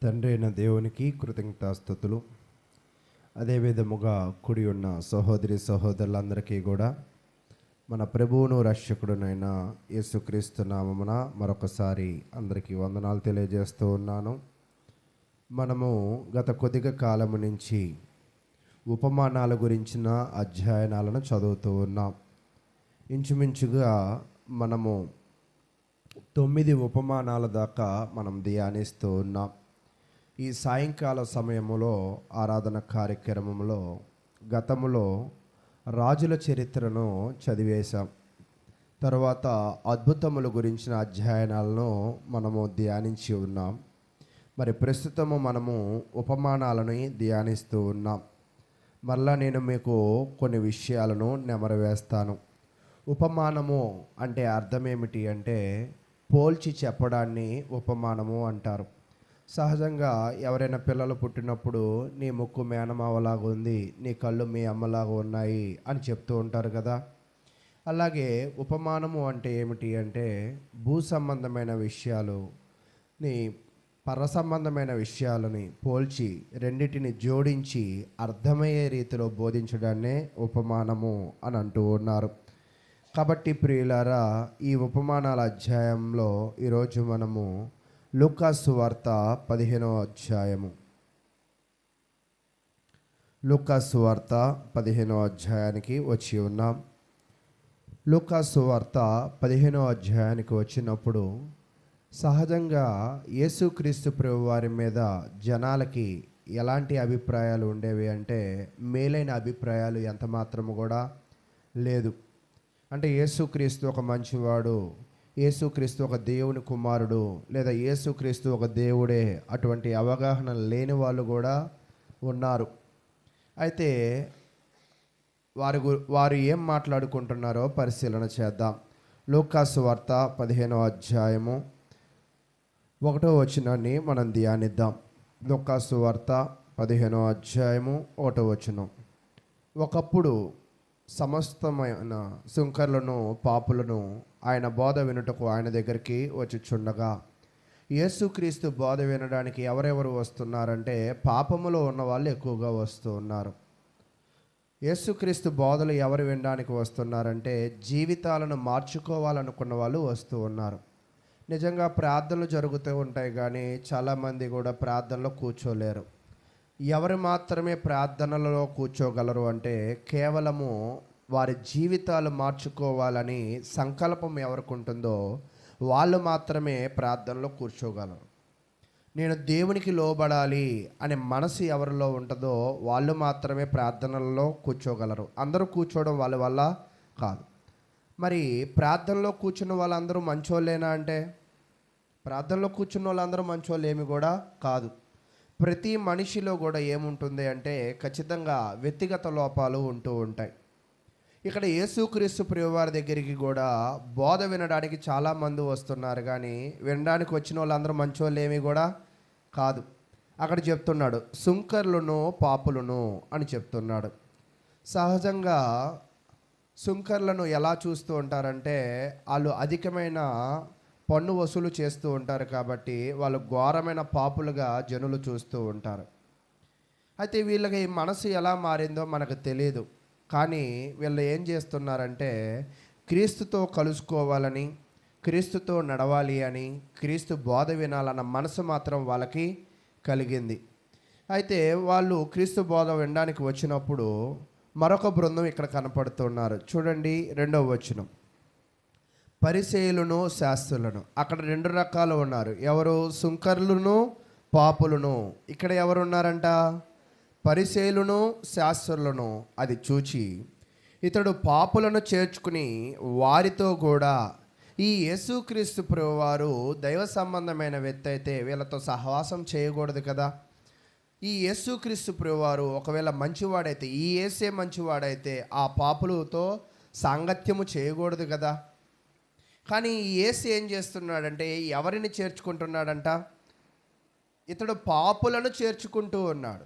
తండ్రి అయిన దేవునికి కృతజ్ఞతాస్తుతులు. అదేవిధముగా కూడి ఉన్న సహోదరి సహోదరులందరికీ కూడా మన ప్రభువును రక్షకుడునైన యేసుక్రీస్తు నామమున మరొకసారి అందరికీ వందనాలు తెలియజేస్తూ ఉన్నాను. మనము గత కొద్దిగా కాలము నుంచి ఉపమానాల గురించిన అధ్యయనాలను చదువుతూ ఉన్నాం. ఇంచుమించుగా మనము 9 ఉపమానాల దాకా మనం ధ్యానిస్తూ ఉన్నాం. ఈ సాయంకాల సమయంలో ఆరాధన కార్యక్రమంలో గతములో రాజుల చరిత్రను చదివేశాం. తర్వాత అద్భుతముల గురించిన అధ్యయనాలను మనము ధ్యానించి ఉన్నాం. మరి ప్రస్తుతము మనము ఉపమానాలను ధ్యానిస్తూ ఉన్నాం. మరలా నేను మీకు కొన్ని విషయాలను నెమరవేస్తాను. ఉపమానము అంటే అర్థం ఏమిటి అంటే పోల్చి చెప్పడాన్ని ఉపమానము అంటారు. సహజంగా ఎవరైనా పిల్లలు పుట్టినప్పుడు నీ ముక్కు మేనమావలాగా ఉంది, నీ కళ్ళు మీ అమ్మలాగా ఉన్నాయి అని చెప్తూ ఉంటారు కదా. అలాగే ఉపమానము అంటే ఏమిటి అంటే భూ సంబంధమైన విషయాలు నీ పర సంబంధమైన విషయాలని పోల్చి రెండిటిని జోడించి అర్థమయ్యే రీతిలో బోధించడాన్నే ఉపమానము అని అంటూ ఉన్నారు. కాబట్టి ప్రియులారా, ఈ ఉపమానాల అధ్యాయంలో ఈరోజు మనము లూకాసు సువార్త 15వ అధ్యాయము లూకాసు సువార్త 15వ అధ్యాయానికి వచ్చి ఉన్నాం. లూకాసు సువార్త 15వ అధ్యాయానికి వచ్చినప్పుడు సహజంగా యేసుక్రీస్తు ప్రభు వారి మీద జనాలకి ఎలాంటి అభిప్రాయాలు ఉండేవి అంటే మేలైన అభిప్రాయాలు ఎంత మాత్రము కూడా లేదు. అంటే యేసుక్రీస్తు ఒక మంచివాడు, యేసుక్రీస్తు ఒక దేవుని కుమారుడు, లేదా యేసుక్రీస్తు ఒక దేవుడే, అటువంటి అవగాహన లేని వాళ్ళు కూడా ఉన్నారు. అయితే వారు ఏం మాట్లాడుకుంటున్నారో పరిశీలన చేద్దాం. లూకాసు వార్త 15వ అధ్యాయము 1వ వచనాన్ని మనం ధ్యానిద్దాం. లూకాసు వార్త 15వ అధ్యాయము 1వ వచనం. ఒకప్పుడు సమస్తమైన సుంకర్లను పాపులను ఆయన బోధ వినుటకు ఆయన దగ్గరికి వచ్చుచుండగా, యేసుక్రీస్తు బోధ వినడానికి ఎవరెవరు వస్తున్నారంటే పాపములో ఉన్న వాళ్ళు ఎక్కువగా వస్తూ ఉన్నారు. యేసుక్రీస్తు బోధలు ఎవరు వినడానికి వస్తున్నారంటే జీవితాలను మార్చుకోవాలనుకున్న వాళ్ళు వస్తూ ఉన్నారు. నిజంగా ప్రార్థనలు జరుగుతూ ఉంటాయి, కానీ చాలామంది కూడా ప్రార్థనలో కూర్చోలేరు. ఎవరు మాత్రమే ప్రార్థనలలో కూర్చోగలరు అంటే కేవలము వారి జీవితాలు మార్చుకోవాలని సంకల్పం ఎవరికి ఉంటుందో వాళ్ళు మాత్రమే ప్రార్థనలో కూర్చోగలరు. నేను దేవునికి లోబడాలి అనే మనసు ఎవరిలో ఉంటుందో వాళ్ళు మాత్రమే ప్రార్థనలలో కూర్చోగలరు. అందరూ కూర్చోవడం వాళ్ళ వల్ల కాదు. మరి ప్రార్థనలో కూర్చున్న వాళ్ళందరూ మంచోళ్ళేనా అంటే ప్రార్థనలో కూర్చున్న వాళ్ళందరూ మంచోళ్ళు ఏమి కూడా కాదు. ప్రతి మనిషిలో కూడా ఏముంటుంది అంటే ఖచ్చితంగా వ్యక్తిగత లోపాలు ఉంటూ ఉంటాయి. ఇక్కడ యేసుక్రీస్తు ప్రభువారి దగ్గరికి కూడా బోధ వినడానికి చాలామంది వస్తున్నారు, కానీ వినడానికి వచ్చిన వాళ్ళందరూ మంచోళ్ళు ఏమీ కూడా కాదు. అక్కడ చెప్తున్నాడు సుంకర్లను పాపులను అని చెప్తున్నాడు. సహజంగా సుంకర్లను ఎలా చూస్తూ ఉంటారంటే వాళ్ళు అధికమైన పన్ను వసూలు చేస్తూ ఉంటారు, కాబట్టి వాళ్ళు ఘోరమైన పాపులుగా జనులు చూస్తూ ఉంటారు. అయితే వీళ్ళకి మనసు ఎలా మారిందో మనకు తెలియదు, కానీ వీళ్ళు ఏం చేస్తున్నారంటే క్రీస్తుతో కలుసుకోవాలని, క్రీస్తుతో నడవాలి అని, క్రీస్తు బోధ వినాలన్న మనసు మాత్రం వాళ్ళకి కలిగింది. అయితే వాళ్ళు క్రీస్తు బోధ వినడానికి వచ్చినప్పుడు మరొక బృందం ఇక్కడ కనపడుతున్నారు. చూడండి 2వ వచనం. పరిసయ్యులను శాస్త్రులను. అక్కడ 2 రకాలు ఉన్నారు. ఎవరు? సుంకర్లను పాపులను. ఇక్కడ ఎవరు ఉన్నారంట? పరిసయ్యులను శాస్త్రులను. అది చూచి ఇతడు పాపులను చేర్చుకుని వారితో కూడా, ఈ యేసుక్రీస్తు ప్రభువారు దైవ సంబంధమైన వ్యక్తి అయితే వీళ్ళతో సహవాసం చేయకూడదు కదా. ఈ యేసుక్రీస్తు ప్రభువారు ఒకవేళ మంచివాడైతే, ఈ యేసే మంచివాడైతే ఆ పాపులతో సాంగత్యము చేయకూడదు కదా. కానీ ఈ యేసు ఏం చేస్తున్నాడంటే ఎవరిని చేర్చుకుంటున్నాడంట? ఇతడు పాపులను చేర్చుకుంటూ ఉన్నాడు.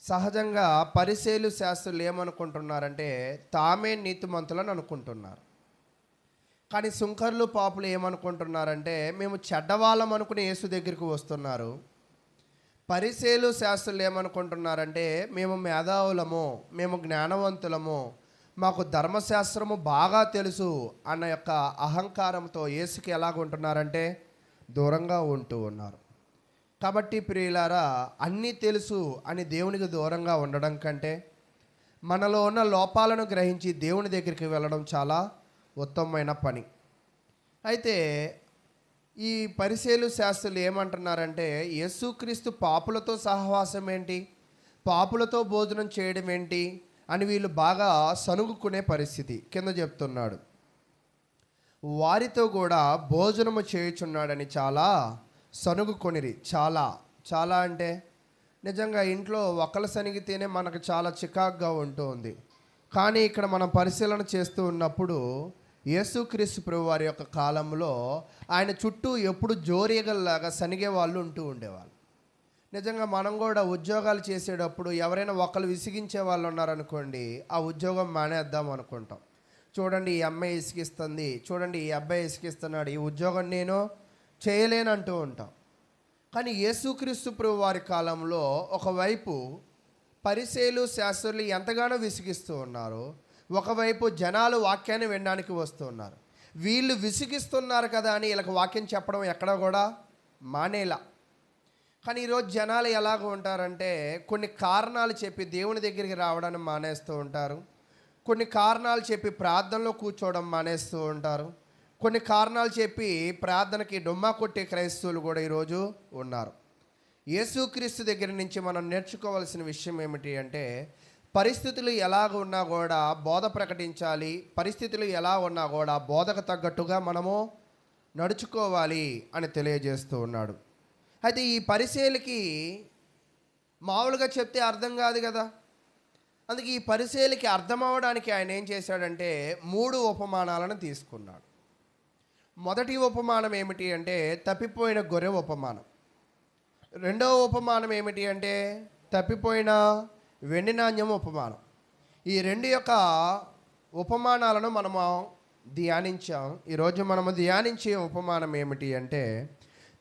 సహజంగా పరిసయ్యులు శాస్త్రులు ఏమనుకుంటున్నారంటే తామే నీతిమంతులను అనుకుంటున్నారు. కానీ సుంకర్లు పాపులు ఏమనుకుంటున్నారంటే మేము చెడ్డవాళ్ళం అనుకుని యేసు దగ్గరికి వస్తున్నారు, పరిసేలు శాస్త్రులు ఏమనుకుంటున్నారంటే మేము మేధావులము, మేము జ్ఞానవంతులము, మాకు ధర్మశాస్త్రము బాగా తెలుసు అన్న యొక్క అహంకారంతో యేసుకి ఎలాగుంటున్నారంటే దూరంగా ఉంటూ ఉన్నారు. కాబట్టి ప్రియులారా, అన్నీ తెలుసు అని దేవునికి దూరంగా ఉండడం కంటే మనలో ఉన్న లోపాలను గ్రహించి దేవుని దగ్గరికి వెళ్ళడం చాలా ఉత్తమమైన పని. అయితే ఈ పరిసేలు శాస్త్రులు ఏమంటున్నారంటే యేసుక్రీస్తు పాపులతో సహవాసం ఏంటి, పాపులతో భోజనం చేయడం ఏంటి అని వీళ్ళు బాగా సనుగుకునే పరిస్థితి. కింద చెప్తున్నాడు, వారితో కూడా భోజనము చేయుచున్నాడని చాలా సనుగుకొనిరి. చాలా చాలా అంటే నిజంగా ఇంట్లో ఒకళ్ళ సనిగితేనే మనకు చాలా చికాకుగా ఉంటుంది. కానీ ఇక్కడ మనం పరిశీలన చేస్తూ ఉన్నప్పుడు యేసుక్రీస్తు ప్రభు వారి యొక్క కాలంలో ఆయన చుట్టూ ఎప్పుడు జోరీగల్లాగా సనిగే వాళ్ళు ఉంటూ ఉండేవాళ్ళు. నిజంగా మనం కూడా ఉద్యోగాలు చేసేటప్పుడు ఎవరైనా ఒకళ్ళు విసిగించే వాళ్ళు ఉన్నారనుకోండి, ఆ ఉద్యోగం మానేద్దాం అనుకుంటాం. చూడండి ఈ అమ్మాయి ఇసిగిస్తుంది, చూడండి ఈ అబ్బాయి ఇసిగిస్తున్నాడు, ఈ ఉద్యోగం నేను చేయలేనంటూ ఉంటాం. కానీ యేసుక్రీస్తు ప్రభు వారి కాలంలో ఒకవైపు పరిసేలు శాస్త్రులు ఎంతగానో విసిగిస్తూ ఉన్నారు, ఒకవైపు జనాలు వాక్యాన్ని వినడానికి వస్తూ ఉన్నారు. వీళ్ళు విసిగిస్తున్నారు కదా అని వీళ్ళకి వాక్యం చెప్పడం ఎక్కడ కూడా మానేలా. కానీ ఈరోజు జనాలు ఎలాగ ఉంటారంటే కొన్ని కారణాలు చెప్పి దేవుని దగ్గరికి రావడానికి మానేస్తూ ఉంటారు, కొన్ని కారణాలు చెప్పి ప్రార్థనలో కూర్చోవడం మానేస్తూ ఉంటారు, కొన్ని కారణాలు చెప్పి ప్రార్థనకి డొమ్మా కొట్టే క్రైస్తవులు కూడా ఈరోజు ఉన్నారు. యేసుక్రీస్తు దగ్గర నుంచి మనం నేర్చుకోవాల్సిన విషయం ఏమిటి అంటే పరిస్థితులు ఎలాగ ఉన్నా కూడా బోధ ప్రకటించాలి, పరిస్థితులు ఎలా ఉన్నా కూడా బోధకు తగ్గట్టుగా మనము నడుచుకోవాలి అని తెలియజేస్తూ ఉన్నాడు. అయితే ఈ పరిసేలకి మామూలుగా చెప్తే అర్థం కాదు కదా, అందుకే ఈ పరిసేలకి అర్థం అవ్వడానికి ఆయన ఏం చేశాడంటే 3 ఉపమానాలను తీసుకున్నాడు. మొదటి ఉపమానం ఏమిటి అంటే తప్పిపోయిన గొర్రె ఉపమానం. రెండవ ఉపమానం ఏమిటి అంటే తప్పిపోయిన వెండి నాణ్యం ఉపమానం. ఈ 2 యొక్క ఉపమానాలను మనము ధ్యానించాం. ఈరోజు మనము ధ్యానించే ఉపమానం ఏమిటి అంటే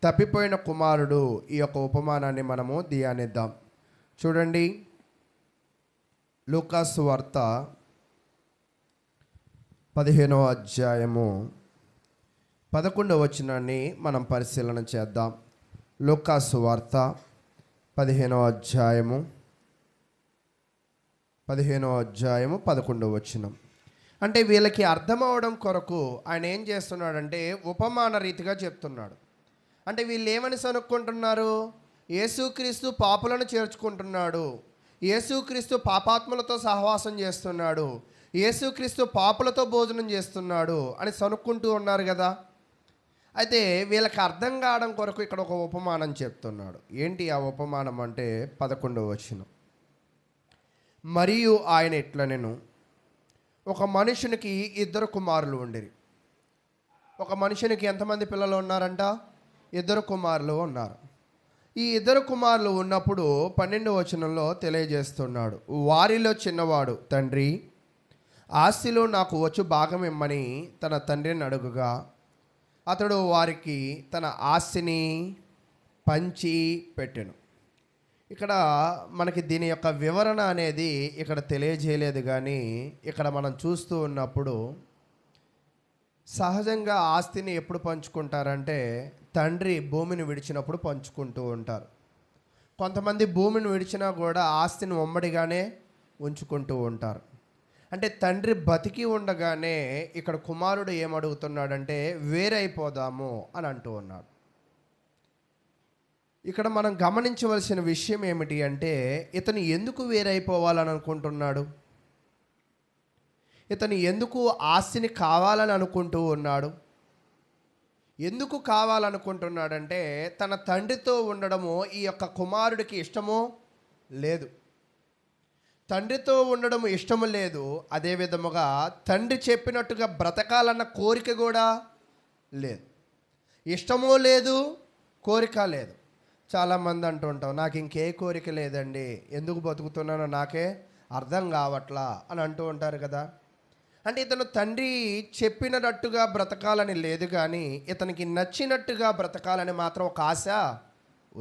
తప్పిపోయిన కుమారుడు. ఈ యొక్క ఉపమానాన్ని మనము ధ్యానిద్దాం. చూడండి, లూకాసు వార్త 15వ అధ్యాయము 11వ వచనాన్ని మనం పరిశీలన చేద్దాం. లూకాసు వార్త 15వ అధ్యాయము 11వ వచనం. అంటే వీళ్ళకి అర్థమవడం కొరకు ఆయన ఏం చేస్తున్నాడంటే ఉపమాన రీతిగా చెప్తున్నాడు. అంటే వీళ్ళు ఏమని సనుక్కుంటున్నారు, యేసుక్రీస్తు పాపులను చేర్చుకుంటున్నాడు, యేసుక్రీస్తు పాపాత్ములతో సహవాసం చేస్తున్నాడు, యేసుక్రీస్తు పాపులతో భోజనం చేస్తున్నాడు అని సనుక్కుంటూ ఉన్నారు కదా. అయితే వీళ్ళకి అర్థం కావడం కొరకు ఇక్కడ ఒక ఉపమానం చెప్తున్నాడు. ఏంటి ఆ ఉపమానం అంటే 11వ వచనం. మరియు ఆయన ఇట్లనెను, ఒక మనుషునికి 2 కుమారులు ఉండిరి. ఒక మనుషునికి ఎంతమంది పిల్లలు ఉన్నారంట? 2 కుమారులు ఉన్నారు. ఈ 2 కుమారులు ఉన్నప్పుడు 12వ వచనంలో తెలియజేస్తున్నాడు, వారిలో చిన్నవాడు తండ్రి ఆస్తిలో నాకు వచ్చు భాగం ఇమ్మని తన తండ్రిని అడుగుగా అతడు వారికి తన ఆస్తిని పంచి పెట్టెను. ఇక్కడ మనకి దీని యొక్క వివరణ అనేది ఇక్కడ తెలియజేయలేదు, కానీ ఇక్కడ మనం చూస్తూ ఉన్నప్పుడు సహజంగా ఆస్తిని ఎప్పుడు పంచుకుంటారంటే తండ్రి భూమిని విడిచినప్పుడు పంచుకుంటూ ఉంటారు. కొంతమంది భూమిని విడిచినా కూడా ఆస్తిని ఉమ్మడిగానే ఉంచుకుంటూ ఉంటారు. అంటే తండ్రి బతికి ఉండగానే ఇక్కడ కుమారుడు ఏమడుగుతున్నాడంటే వేరైపోదాము అని అంటూ ఉన్నాడు. ఇక్కడ మనం గమనించవలసిన విషయం ఏమిటి అంటే ఇతను ఎందుకు వేరైపోవాలని అనుకుంటున్నాడు, ఇతను ఎందుకు ఆస్తిని కావాలని అనుకుంటూ ఉన్నాడు, ఎందుకు కావాలనుకుంటున్నాడంటే తన తండ్రితో ఉండడము ఈ యొక్క కుమారుడికి ఇష్టమో లేదు. తండ్రితో ఉండడం ఇష్టము లేదు, అదే విధముగా తండ్రి చెప్పినట్టుగా బ్రతకాలన్న కోరిక కూడా లేదు. ఇష్టమో లేదు, కోరిక లేదు. చాలామంది అంటుంటాం, నాకు ఇంకే కోరిక లేదండి, ఎందుకు బతుకుతున్నానో నాకే అర్థం కావట్లా అని అంటూ ఉంటారు కదా. అంటే ఇతను తండ్రి చెప్పినట్టుగా బ్రతకాలని లేదు, కానీ ఇతనికి నచ్చినట్టుగా బ్రతకాలని మాత్రం ఒక ఆశ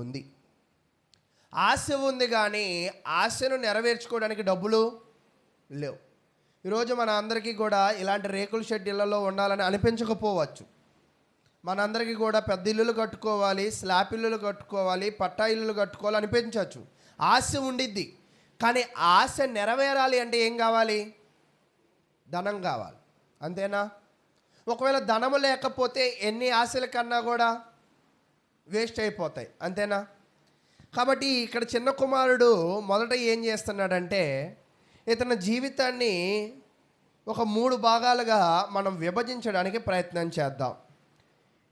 ఉంది. ఆశ ఉంది కానీ ఆశను నెరవేర్చుకోవడానికి డబ్బులు లేవు. ఈరోజు మన అందరికీ కూడా ఇలాంటి రేకుల షెడ్ ఇళ్లలో ఉండాలని అనిపించకపోవచ్చు. మనందరికీ కూడా పెద్ద ఇల్లులు కట్టుకోవాలి, స్లాబ్ ఇల్లులు కట్టుకోవాలి, పట్టా ఇల్లులు కట్టుకోవాలి అనిపించవచ్చు. ఆశ ఉండిద్ది, కానీ ఆశ నెరవేరాలి అంటే ఏం కావాలి? ధనం కావాలి, అంతేనా? ఒకవేళ ధనము లేకపోతే ఎన్ని ఆశల కన్నా కూడా వేస్ట్ అయిపోతాయి, అంతేనా? కాబట్టి ఇక్కడ చిన్న కుమారుడు మొదట ఏం చేస్తున్నాడంటే, ఇతని జీవితాన్ని ఒక 3 భాగాలుగా మనం విభజించడానికి ప్రయత్నం చేద్దాం.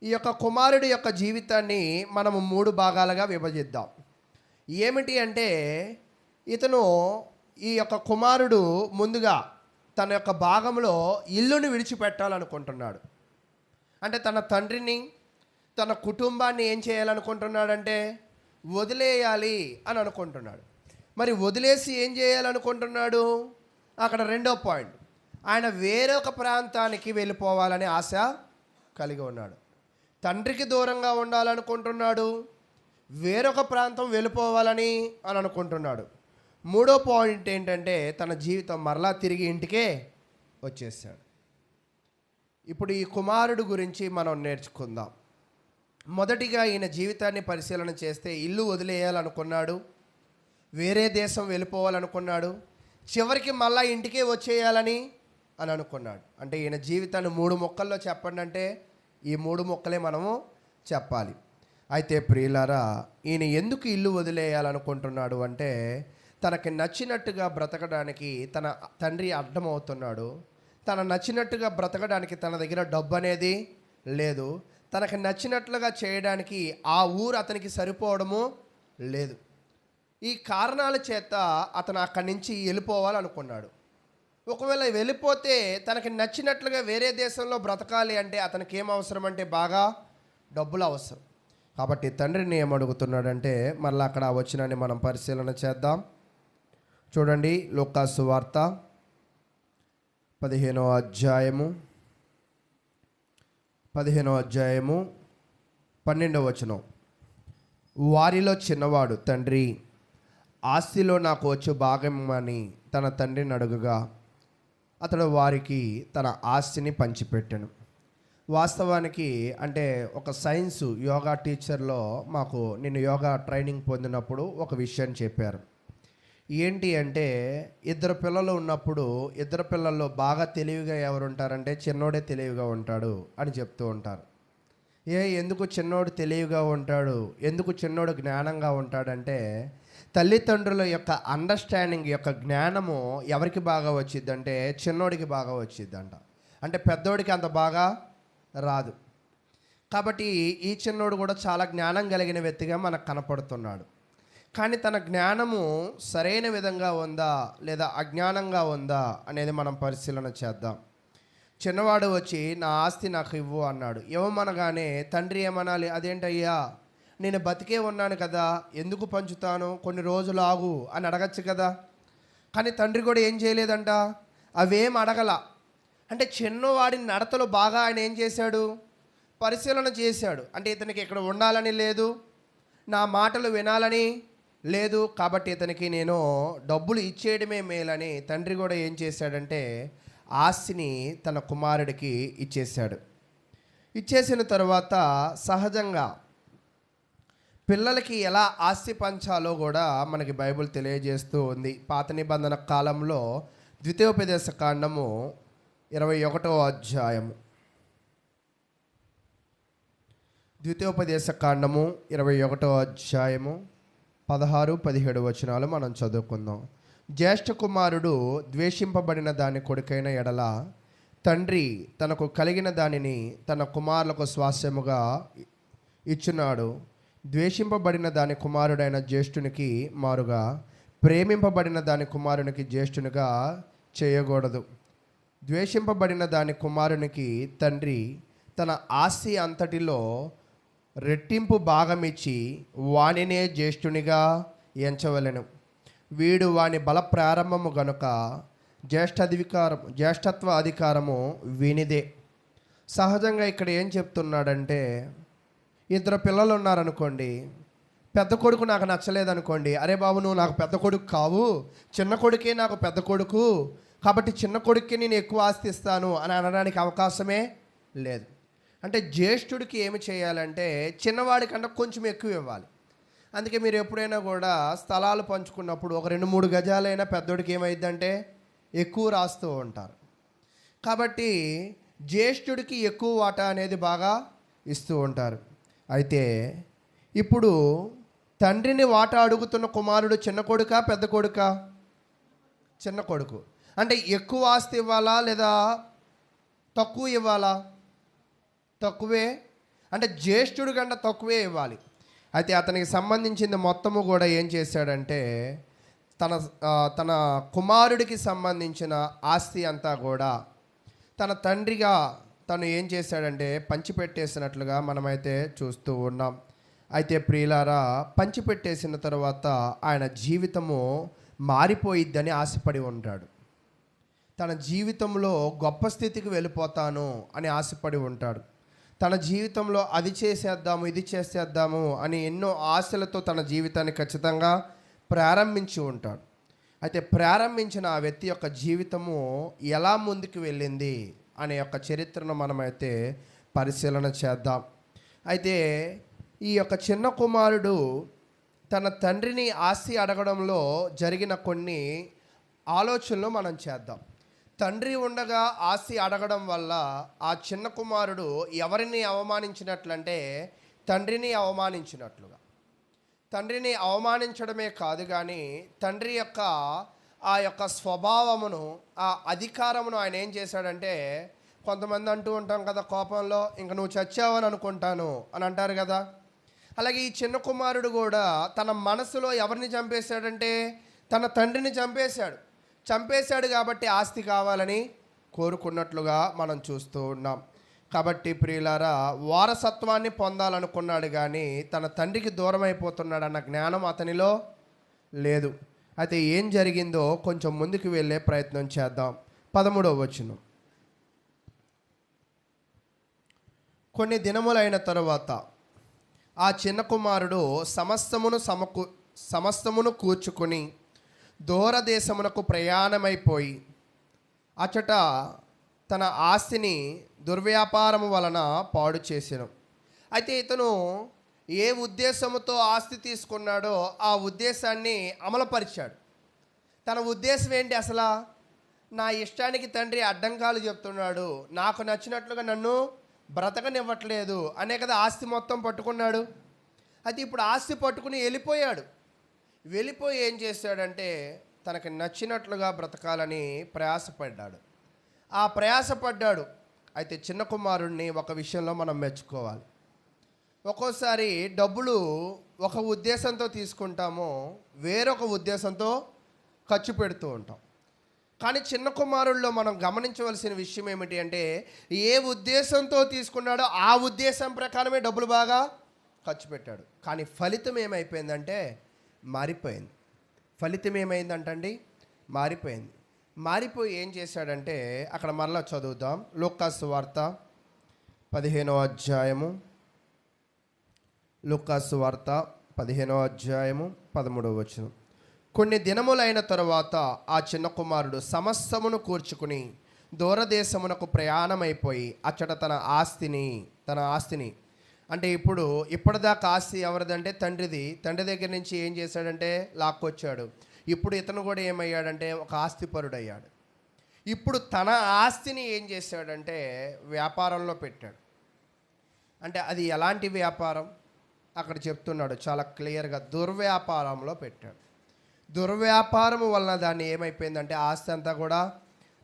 ఈ యొక్క కుమారుడి యొక్క జీవితాన్ని మనము 3 భాగాలుగా విభజిద్దాం. ఏమిటి అంటే, ఇతను ఈ యొక్క కుమారుడు ముందుగా తన యొక్క భాగంలో ఇల్లుని విడిచిపెట్టాలనుకుంటున్నాడు. అంటే తన తండ్రిని, తన కుటుంబాన్ని ఏం చేయాలనుకుంటున్నాడంటే వదిలేయాలి అని అనుకుంటున్నాడు. మరి వదిలేసి ఏం చేయాలనుకుంటున్నాడు? అక్కడ రెండో పాయింట్, ఆయన వేరొక ప్రాంతానికి వెళ్ళిపోవాలని ఆశ కలిగి ఉన్నాడు. తండ్రికి దూరంగా ఉండాలనుకుంటున్నాడు, వేరొక ప్రాంతం వెళ్ళిపోవాలని అని అనుకుంటున్నాడు. మూడో పాయింట్ ఏంటంటే, తన జీవితం మరలా తిరిగి ఇంటికే వచ్చేసాడు. ఇప్పుడు ఈ కుమారుడు గురించి మనం నేర్చుకుందాం. మొదటిగా ఈయన జీవితాన్ని పరిశీలన చేస్తే ఇల్లు వదిలేయాలనుకున్నాడు, వేరే దేశం వెళ్ళిపోవాలనుకున్నాడు, చివరికి మళ్ళా ఇంటికే వచ్చేయాలని అని అనుకున్నాడు. అంటే ఈయన జీవితాన్ని 3 ముక్కల్లో చెప్పండి అంటే ఈ 3 ముక్కలే మనము చెప్పాలి. అయితే ప్రియులారా, ఈయన ఎందుకు ఇల్లు వదిలేయాలనుకుంటున్నాడు అంటే, తనకి నచ్చినట్టుగా బ్రతకడానికి తన తండ్రి అడ్డమవుతున్నాడు. తన నచ్చినట్టుగా బ్రతకడానికి తన దగ్గర డబ్బు అనేది లేదు. తనకి నచ్చినట్లుగా చేయడానికి ఆ ఊరు అతనికి సరిపోవడము లేదు. ఈ కారణాల చేత అతను అక్కడి నుంచి వెళ్ళిపోవాలనుకున్నాడు. ఒకవేళ వెళ్ళిపోతే తనకి నచ్చినట్లుగా వేరే దేశంలో బ్రతకాలి అంటే అతనికి ఏం అవసరం అంటే బాగా డబ్బులు అవసరం. కాబట్టి తండ్రిని ఏమడుగుతున్నాడంటే, మళ్ళీ అక్కడ వచనాన్ని మనం పరిశీలన చేద్దాం. చూడండి, లూకా సువార్త 15వ అధ్యాయము 12వ వచనం. వారిలో చిన్నవాడు, తండ్రి, ఆస్తిలో నాకు వచ్చు భాగమని తన తండ్రిని అడుగగా అతడు వారికి తన ఆస్తిని పంచిపెట్టాను. వాస్తవానికి అంటే ఒక సైన్స్ యోగా టీచర్లో నేను యోగా ట్రైనింగ్ పొందినప్పుడు ఒక విషయం చెప్పారు. ఏంటి అంటే, 2 పిల్లలు ఉన్నప్పుడు 2 పిల్లల్లో బాగా తెలివిగా ఎవరు ఉంటారంటే చిన్నోడే తెలివిగా ఉంటాడు అని చెప్తూ ఉంటారు. ఎందుకు చిన్నోడు తెలివిగా ఉంటాడు, ఎందుకు చిన్నోడు జ్ఞానంగా ఉంటాడంటే, తల్లిదండ్రుల యొక్క అండర్స్టాండింగ్ యొక్క జ్ఞానము ఎవరికి బాగా వచ్చిద్దంటే చిన్నోడికి బాగా వచ్చిద్దంట. అంటే పెద్దోడికి అంత బాగా రాదు. కాబట్టి ఈ చిన్నోడు కూడా చాలా జ్ఞానం కలిగిన వ్యక్తిగా మనకు కనపడుతున్నాడు. కానీ తన జ్ఞానము సరైన విధంగా ఉందా లేదా అజ్ఞానంగా ఉందా అనేది మనం పరిశీలన చేద్దాం. చిన్నవాడు వచ్చి నా ఆస్తి నాకు ఇవ్వు అన్నాడు. ఇవ్వమనగానే తండ్రి ఏమనాలి? అదేంటయ్యా, నేను బతికే ఉన్నాను కదా, ఎందుకు పంచుతాను, కొన్ని రోజులు ఆగు అని అడగచ్చు కదా. కానీ తండ్రి కూడా ఏం చేయలేదంట, అవేం అడగల. అంటే చిన్నవాడి నడతలు బాగా ఆయన ఏం చేశాడు? పరిశీలన చేశాడు. అంటే ఇతనికి ఇక్కడ ఉండాలని లేదు, నా మాటలు వినాలని లేదు, కాబట్టి ఇతనికి నేను డబ్బులు ఇచ్చేయడమే మేలని తండ్రి కూడా ఏం చేశాడంటే ఆస్తిని తన కుమారుడికి ఇచ్చేశాడు. ఇచ్చేసిన తర్వాత సహజంగా పిల్లలకి ఎలా ఆస్తి పంచాలో కూడా మనకి బైబిల్ తెలియజేస్తూ ఉంది. పాత నిబంధన కాలంలో ద్వితీయోపదేశ కాండము 21వ అధ్యాయము 21వ అధ్యాయము 16-17 వచనాలు మనం చదువుకుందాం. జ్యేష్ఠ కుమారుడు ద్వేషింపబడిన దాని కొడుకైన ఎడల తండ్రి తనకు కలిగిన దానిని తన కుమారులకు స్వాస్యముగా ఇచ్చున్నాడు. ద్వేషింపబడిన దాని కుమారుడైన జ్యేష్ఠునికి మారుగా ప్రేమింపబడిన దాని కుమారునికి జ్యేష్ఠునిగా చేయకూడదు. ద్వేషింపబడిన దాని కుమారునికి తండ్రి తన ఆస్తి అంతటిలో రెట్టింపు భాగమిచ్చి వానినే జ్యేష్ఠునిగా ఎంచవలెను. వీడు వాని బల ప్రారంభము గనుక జ్యేష్ఠత్వ అధికారము వీనిదే. సహజంగా ఇక్కడ ఏం చెప్తున్నాడంటే, 2 పిల్లలు ఉన్నారనుకోండి, పెద్ద కొడుకు నాకు నచ్చలేదనుకోండి, అరే బాబు నువ్వు నాకు పెద్ద కొడుకు కావు, చిన్న కొడుకే నాకు పెద్ద కొడుకు, కాబట్టి చిన్న కొడుక్కి నేను ఎక్కువ ఆస్తి ఇస్తాను అని అనడానికి అవకాశమే లేదు. అంటే జ్యేష్ఠుడికి ఏమి చేయాలంటే చిన్నవాడి కన్నా కొంచెం ఎక్కువ ఇవ్వాలి. అందుకే మీరు ఎప్పుడైనా కూడా స్థలాలు పంచుకున్నప్పుడు ఒక 2-3 గజాలైనా పెద్దోడికి ఏమైందంటే ఎక్కువ రాస్తూ ఉంటారు. కాబట్టి జ్యేష్ఠుడికి ఎక్కువ వాటా అనేది బాగా ఇస్తూ ఉంటారు. అయితే ఇప్పుడు తండ్రిని వాటా అడుగుతున్న కుమారుడు చిన్న కొడుకా పెద్ద కొడుకా? చిన్న కొడుకు. అంటే ఎక్కువ ఆస్తి ఇవ్వాలా లేదా తక్కువ ఇవ్వాలా? తక్కువే. అంటే జ్యేష్ఠుడి కన్నా తక్కువే ఇవ్వాలి. అయితే అతనికి సంబంధించింది మొత్తము కూడా ఏం చేశాడంటే తన తన కుమారుడికి సంబంధించిన ఆస్తి అంతా కూడా తన తండ్రిగా తను ఏం చేశాడంటే పంచిపెట్టేసినట్లుగా మనమైతే చూస్తూ ఉన్నాం. అయితే ప్రియులారా, పంచిపెట్టేసిన తర్వాత ఆయన జీవితము మారిపోయిద్దని ఆశపడి ఉంటాడు. తన జీవితంలో గొప్ప స్థితికి వెళ్ళిపోతాను అని ఆశపడి ఉంటాడు. తన జీవితంలో అది చేసేద్దాము ఇది చేసేద్దాము అని ఎన్నో ఆశలతో తన జీవితాన్ని ఖచ్చితంగా ప్రారంభించి ఉంటాడు. అయితే ప్రారంభించిన ఆ వ్యక్తి యొక్క జీవితము ఎలా ముందుకు వెళ్ళింది అనే యొక్క చరిత్రను మనమైతే పరిశీలన చేద్దాం. అయితే ఈ యొక్క చిన్న కుమారుడు తన తండ్రిని ఆస్తి అడగడంలో జరిగిన కొన్ని ఆలోచనలు మనం చేద్దాం. తండ్రి ఉండగా ఆస్తి అడగడం వల్ల ఆ చిన్న కుమారుడు ఎవరిని అవమానించినట్లంటే తండ్రిని అవమానించినట్లుగా. తండ్రిని అవమానించడమే కాదు కానీ తండ్రి యొక్క ఆ యొక్క స్వభావమును, ఆ అధికారమును ఆయన ఏం చేశాడంటే, కొంతమంది అంటూ ఉంటాం కదా కోపంలో, ఇంక నువ్వు చచ్చావని అనుకుంటాను అని అంటారు కదా. అలాగే ఈ చిన్న కుమారుడు కూడా తన మనసులో ఎవరిని చంపేశాడంటే తన తండ్రిని చంపేశాడు కాబట్టి ఆస్తి కావాలని కోరుకున్నట్లుగా మనం చూస్తూ ఉన్నాం. కాబట్టి ప్రియులారా, వారసత్వాన్ని పొందాలనుకున్నాడు కానీ తన తండ్రికి దూరం అయిపోతున్నాడన్న జ్ఞానం అతనిలో లేదు. అయితే ఏం జరిగిందో కొంచెం ముందుకు వెళ్ళే ప్రయత్నం చేద్దాం. 13వ వచనం. కొన్ని దినములైన తరువాత ఆ చిన్న కుమారుడు సమస్తమును కూర్చుకొని దూరదేశమునకు ప్రయాణమైపోయి అచట తన ఆస్తిని దుర్వ్యాపారము వలన పాడు చేసెను. అయితే ఇతను ఏ ఉద్దేశముతో ఆస్తి తీసుకున్నాడో ఆ ఉద్దేశాన్ని అమలుపరిచాడు. తన ఉద్దేశం ఏంటి అసలు? నా ఇష్టానికి తండ్రి అడ్డంకాలు చెప్తున్నాడు, నాకు నచ్చినట్లుగా నన్ను బ్రతకనివ్వట్లేదు అనే కదా ఆస్తి మొత్తం పట్టుకున్నాడు. అయితే ఇప్పుడు ఆస్తి పట్టుకుని వెళ్ళిపోయి ఏం చేశాడంటే తనకు నచ్చినట్లుగా బ్రతకాలని ప్రయాసపడ్డాడు. అయితే చిన్న కుమారుడిని ఒక విషయంలో మనం మెచ్చుకోవాలి. ఒక్కోసారి డబ్బులు ఒక ఉద్దేశంతో తీసుకుంటాము, వేరొక ఉద్దేశంతో ఖర్చు పెడుతూ ఉంటాం. కానీ చిన్న కుమారుల్లో మనం గమనించవలసిన విషయం ఏమిటి అంటే, ఏ ఉద్దేశంతో తీసుకున్నాడో ఆ ఉద్దేశం ప్రకారమే డబ్బులు బాగా ఖర్చు పెట్టాడు. కానీ ఫలితం ఏమైపోయిందంటే మారిపోయింది. మారిపోయి ఏం చేశాడంటే అక్కడ మరలా చదువుదాం. లూకాసు వార్త 15వ అధ్యాయము 13వ వచనం. కొన్ని దినములైన తరువాత ఆ చిన్న కుమారుడు సమస్తమును కూర్చుకుని దూరదేశమునకు ప్రయాణమైపోయి అచ్చట తన ఆస్తిని అంటే ఇప్పటిదాకా ఆస్తి ఎవరిదంటే తండ్రిది. తండ్రి దగ్గర నుంచి ఏం చేశాడంటే లాక్కొచ్చాడు. ఇప్పుడు ఇతను కూడా ఏమయ్యాడంటే ఒక ఆస్తిపరుడయ్యాడు. ఇప్పుడు తన ఆస్తిని ఏం చేశాడంటే వ్యాపారంలో పెట్టాడు. అంటే అది ఎలాంటి వ్యాపారం అక్కడ చెప్తున్నాడు చాలా క్లియర్గా. దుర్వ్యాపారంలో పెట్టాడు. దుర్వ్యాపారం వలన దాన్ని ఏమైపోయిందంటే ఆస్తి అంతా కూడా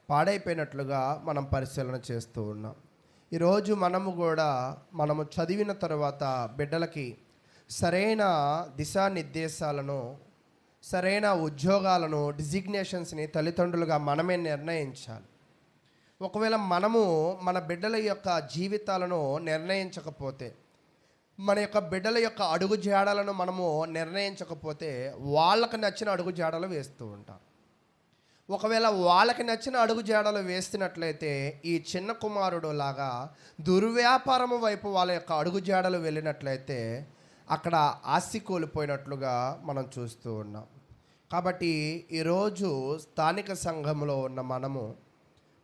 పాడైపోయినట్లుగా మనం పరిశీలన చేస్తూ ఉన్నాం. ఈరోజు మనము చదివిన తర్వాత బిడ్డలకి సరైన దిశానిర్దేశాలను, సరైన ఉద్యోగాలను, డిజిగ్నేషన్స్ని తల్లిదండ్రులుగా మనమే నిర్ణయించాలి. ఒకవేళ మనము మన బిడ్డల యొక్క జీవితాలను నిర్ణయించకపోతే, మన యొక్క బిడ్డల యొక్క అడుగు జాడలను మనము నిర్ణయించకపోతే వాళ్ళకి నచ్చిన అడుగు జాడలు వేస్తూ ఉంటారు. ఒకవేళ వాళ్ళకి నచ్చిన అడుగు జాడలు వేస్తున్నట్లయితే ఈ చిన్న కుమారుడు లాగా దుర్వ్యాపారము వైపు వాళ్ళ యొక్క అడుగు జాడలు వెళ్ళినట్లయితే అక్కడ ఆస్తి కోల్పోయినట్లుగా మనం చూస్తూ ఉన్నాం. కాబట్టి ఈరోజు స్థానిక సంఘంలో ఉన్న మనము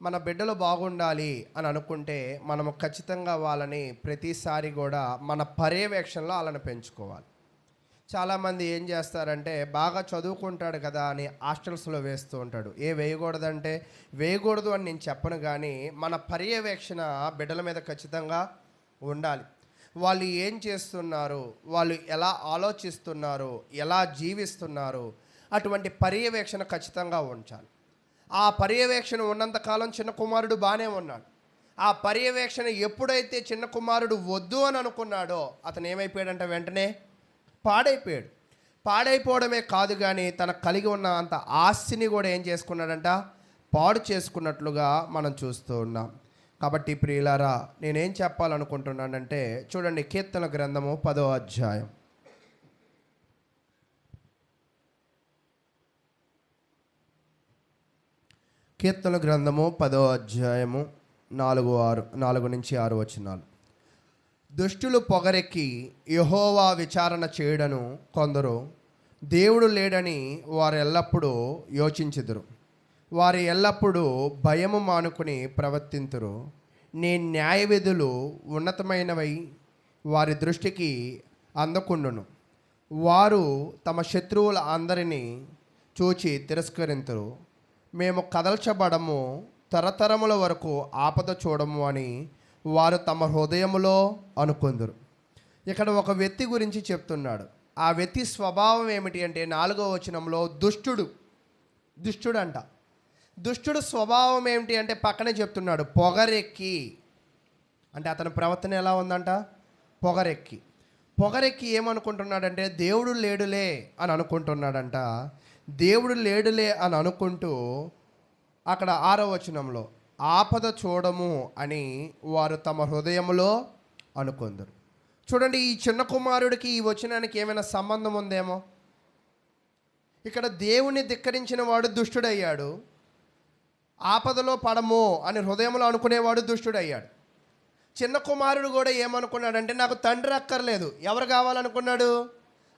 మన బిడ్డలు బాగుండాలి అని అనుకుంటే మనము ఖచ్చితంగా వాళ్ళని ప్రతిసారి కూడా మన పర్యవేక్షణలో వాళ్ళని పెంచుకోవాలి. చాలామంది ఏం చేస్తారంటే బాగా చదువుకుంటాడు కదా అని హాస్టల్స్లో వేస్తూ ఉంటాడు. వేయకూడదంటే వేయకూడదు అని నేను చెప్పను, కానీ మన పర్యవేక్షణ బిడ్డల మీద ఖచ్చితంగా ఉండాలి. వాళ్ళు ఏం చేస్తున్నారు, వాళ్ళు ఎలా ఆలోచిస్తున్నారు, ఎలా జీవిస్తున్నారు, అటువంటి పర్యవేక్షణ ఖచ్చితంగా ఉంచాలి. ఆ పర్యవేక్షణ ఉన్నంతకాలం చిన్న కుమారుడు బాగానే ఉన్నాడు. ఆ పర్యవేక్షణ ఎప్పుడైతే చిన్న కుమారుడు వద్దు అని అనుకున్నాడో అతను ఏమైపోయాడంటే వెంటనే పాడైపోయాడు. పాడైపోవడమే కాదు, కానీ తనకు కలిగి ఉన్న అంత ఆస్తిని కూడా ఏం చేసుకున్నాడంట, పాడు చేసుకున్నట్లుగా మనం చూస్తూ ఉన్నాం. కాబట్టి ప్రియులారా, నేనేం చెప్పాలనుకుంటున్నానంటే చూడండి, కీర్తన గ్రంథము 10వ అధ్యాయం. కీర్తన గ్రంథము 10వ అధ్యాయము 4 నుంచి 6 వచనాలు. దుష్టులు పొగరెక్కి యెహోవా విచారణ చేయడను కొందరు, దేవుడు లేడని వారు ఎల్లప్పుడూ యోచించుదురు. వారు ఎల్లప్పుడూ భయము మానుకుని ప్రవర్తింతురు. నీ న్యాయ విధులు ఉన్నతమైనవై వారి దృష్టికి అందకుండును. వారు తమ శత్రువుల అందరినీ చూచి తిరస్కరింతురు. మేము కదల్చబడము, తరతరముల వరకు ఆపద చూడము అని వారు తమ హృదయములో అనుకుందురు. ఇక్కడ ఒక వ్యక్తి గురించి చెప్తున్నాడు. ఆ వ్యక్తి స్వభావం ఏమిటి అంటే 4వ వచనంలో దుష్టుడు అంట. దుష్టుడు స్వభావం ఏమిటి అంటే పక్కనే చెప్తున్నాడు, పొగరెక్కి. అంటే అతని ప్రవర్తన ఎలా ఉందంట, పొగరెక్కి ఏమనుకుంటున్నాడంటే దేవుడు లేడులే అని అనుకుంటున్నాడంట. దేవుడు లేడులే అని అనుకుంటూ అక్కడ 6వ వచనంలో ఆపద చూడము అని వారు తమ హృదయములో అనుకుందరు. చూడండి, ఈ చిన్న కుమారుడికి ఈ వచనానికి ఏమైనా సంబంధం ఉందేమో. ఇక్కడ దేవుని ధిక్కరించిన వాడు దుష్టుడయ్యాడు, ఆపదలో పడము అని హృదయంలో అనుకునేవాడు దుష్టుడయ్యాడు. చిన్న కుమారుడు కూడా ఏమనుకున్నాడంటే నాకు తండ్రి అక్కర్లేదు, ఎవరు కావాలనుకున్నాడు,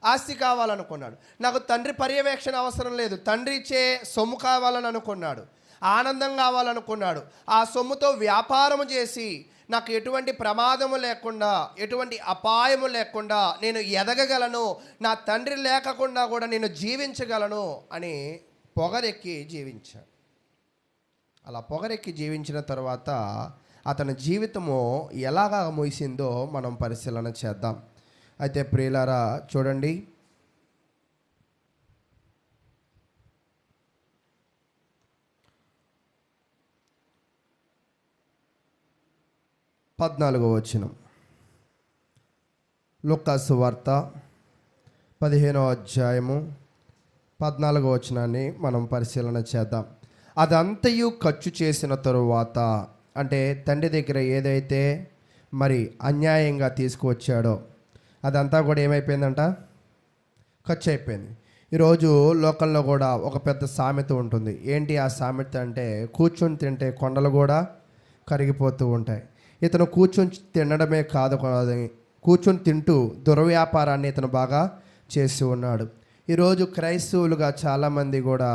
ఆస్తి కావాలనుకున్నాడు. నాకు తండ్రి పర్యవేక్షణ అవసరం లేదు, తండ్రి ఇచ్చే సొమ్ము కావాలని అనుకున్నాడు, ఆనందం కావాలనుకున్నాడు. ఆ సొమ్ముతో వ్యాపారము చేసి నాకు ఎటువంటి ప్రమాదము లేకుండా, ఎటువంటి అపాయము లేకుండా నేను ఎదగగలను, నా తండ్రి లేకుండా కూడా నేను జీవించగలను అని పొగరెక్కి జీవించాడు. అలా పొగరెక్కి జీవించిన తర్వాత అతని జీవితము ఎలాగా ముగిసిందో మనం పరిశీలన చేద్దాం. అయితే ప్రియులారా చూడండి, 14వ వచనం, లూకా సువార్త 15వ అధ్యాయము 14వ వచనాన్ని మనం పరిశీలన చేద్దాం. అదంతయు ఖర్చు చేసిన తరువాత, అంటే తండ్రి దగ్గర ఏదైతే మరి అన్యాయంగా తీసుకువచ్చాడో అదంతా కూడా ఏమైపోయిందంట, ఖర్చు అయిపోయింది. ఈరోజు లోకల్లో కూడా ఒక పెద్ద సామెత ఉంటుంది. ఏంటి ఆ సామెత అంటే, కూర్చొని తింటే కొండలు కూడా కరిగిపోతూ ఉంటాయి. ఇతను కూర్చొని తినడమే కాదు, కూర్చొని తింటూ దుర్వ్యాపారాన్ని ఇతను బాగా చేసి ఉన్నాడు. ఈరోజు క్రైస్తవులుగా చాలామంది కూడా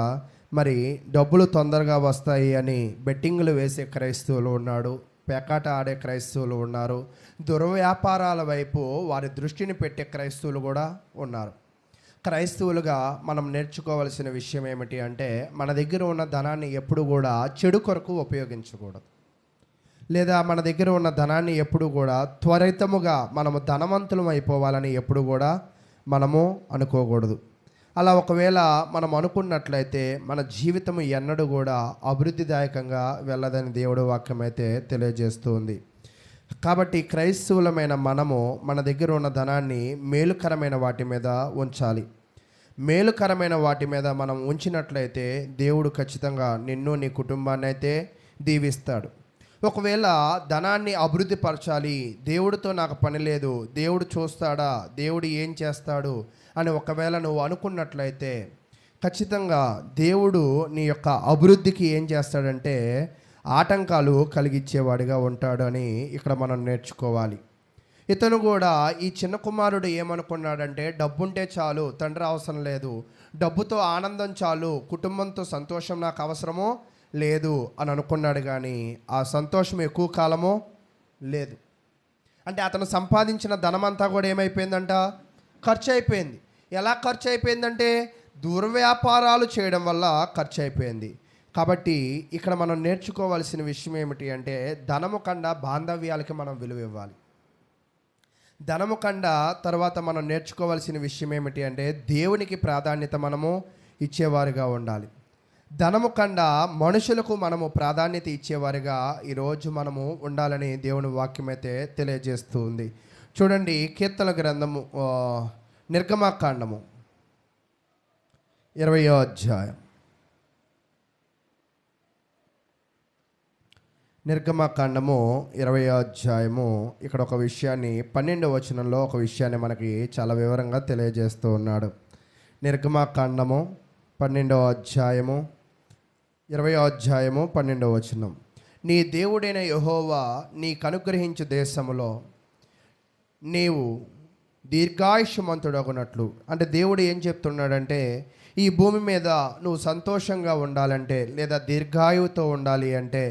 మరి డబ్బులు తొందరగా వస్తాయి అని బెట్టింగ్లు వేసే క్రైస్తవులు ఉన్నాడు, పేకాట ఆడే క్రైస్తవులు ఉన్నారు, దుర్వ్యాపారాల వైపు వారి దృష్టిని పెట్టే క్రైస్తవులు కూడా ఉన్నారు. క్రైస్తవులుగా మనం నేర్చుకోవాల్సిన విషయం ఏమిటి అంటే, మన దగ్గర ఉన్న ధనాన్ని ఎప్పుడు కూడా చెడు కొరకు ఉపయోగించకూడదు, లేదా మన దగ్గర ఉన్న ధనాన్ని ఎప్పుడు కూడా త్వరితముగా మనము ధనవంతులం అయిపోవాలని ఎప్పుడు కూడా మనము అనుకోకూడదు. అలా ఒకవేళ మనం అనుకున్నట్లయితే మన జీవితం ఎన్నడూ కూడా అభివృద్ధిదాయకంగా వెళ్ళదని దేవుడి వాక్యం అయితే తెలియజేస్తుంది. కాబట్టి క్రైస్తవులమైన మనము మన దగ్గర ఉన్న ధనాన్ని మేలుకరమైన వాటి మీద ఉంచాలి. మేలుకరమైన వాటి మీద మనం ఉంచినట్లయితే దేవుడు ఖచ్చితంగా నిన్ను, నీ కుటుంబాన్ని అయితే దీవిస్తాడు. ఒకవేళ ధనాన్ని అభివృద్ధి పరచాలి, దేవుడితో నాకు పని లేదు, దేవుడు చూస్తాడా, దేవుడు ఏం చేస్తాడు అని ఒకవేళ నువ్వు అనుకున్నట్లయితే ఖచ్చితంగా దేవుడు నీ యొక్క అభివృద్ధికి ఏం చేస్తాడంటే ఆటంకాలు కలిగించేవాడిగా ఉంటాడు అని ఇక్కడ మనం నేర్చుకోవాలి. ఇతను కూడా ఈ చిన్న కుమారుడు ఏమనుకున్నాడంటే డబ్బుంటే చాలు, తండ్రి అవసరం లేదు, డబ్బుతో ఆనందం చాలు, కుటుంబంతో సంతోషం నాకు అవసరమో లేదు అని అనుకున్నాడు. కానీ ఆ సంతోషం ఎక్కువ కాలమో లేదు. అంటే అతను సంపాదించిన ధనమంతా కూడా ఏమైపోయిందంట, ఖర్చు అయిపోయింది. ఎలా ఖర్చు అయిపోయిందంటే దుర్వ్యాపారాలు చేయడం వల్ల ఖర్చు అయిపోయింది. కాబట్టి ఇక్కడ మనం నేర్చుకోవాల్సిన విషయం ఏమిటి అంటే ధనము కన్నా బాంధవ్యాలకి మనం విలువ ఇవ్వాలి. ధనము కన్నా తర్వాత మనం నేర్చుకోవాల్సిన విషయం ఏమిటి అంటే దేవునికి ప్రాధాన్యత మనము ఇచ్చేవారుగా ఉండాలి. ధనము కన్నా మనుషులకు మనము ప్రాధాన్యత ఇచ్చేవారుగా ఈరోజు మనము ఉండాలని దేవుని వాక్యం అయితే తెలియజేస్తూ ఉంది. చూడండి, కీర్తన గ్రంథము నిర్గమకాండము 20వ అధ్యాయం. నిర్గమకాండము 20వ అధ్యాయము. ఇక్కడ ఒక విషయాన్ని 12వ వచనంలో ఒక విషయాన్ని మనకి చాలా వివరంగా తెలియజేస్తూ ఉన్నాడు. నిర్గమకాండము 12వ అధ్యాయము 20వ అధ్యాయము 12వ వచనం. నీ దేవుడైన యెహోవా నీకు అనుగ్రహించు దేశములో నీవు దీర్ఘాయుష్మంతుడగునట్లు. అంటే దేవుడు ఏం చెప్తున్నాడంటే ఈ భూమి మీద నువ్వు సంతోషంగా ఉండాలంటే, లేదా దీర్ఘాయువుతో ఉండాలి అంటే,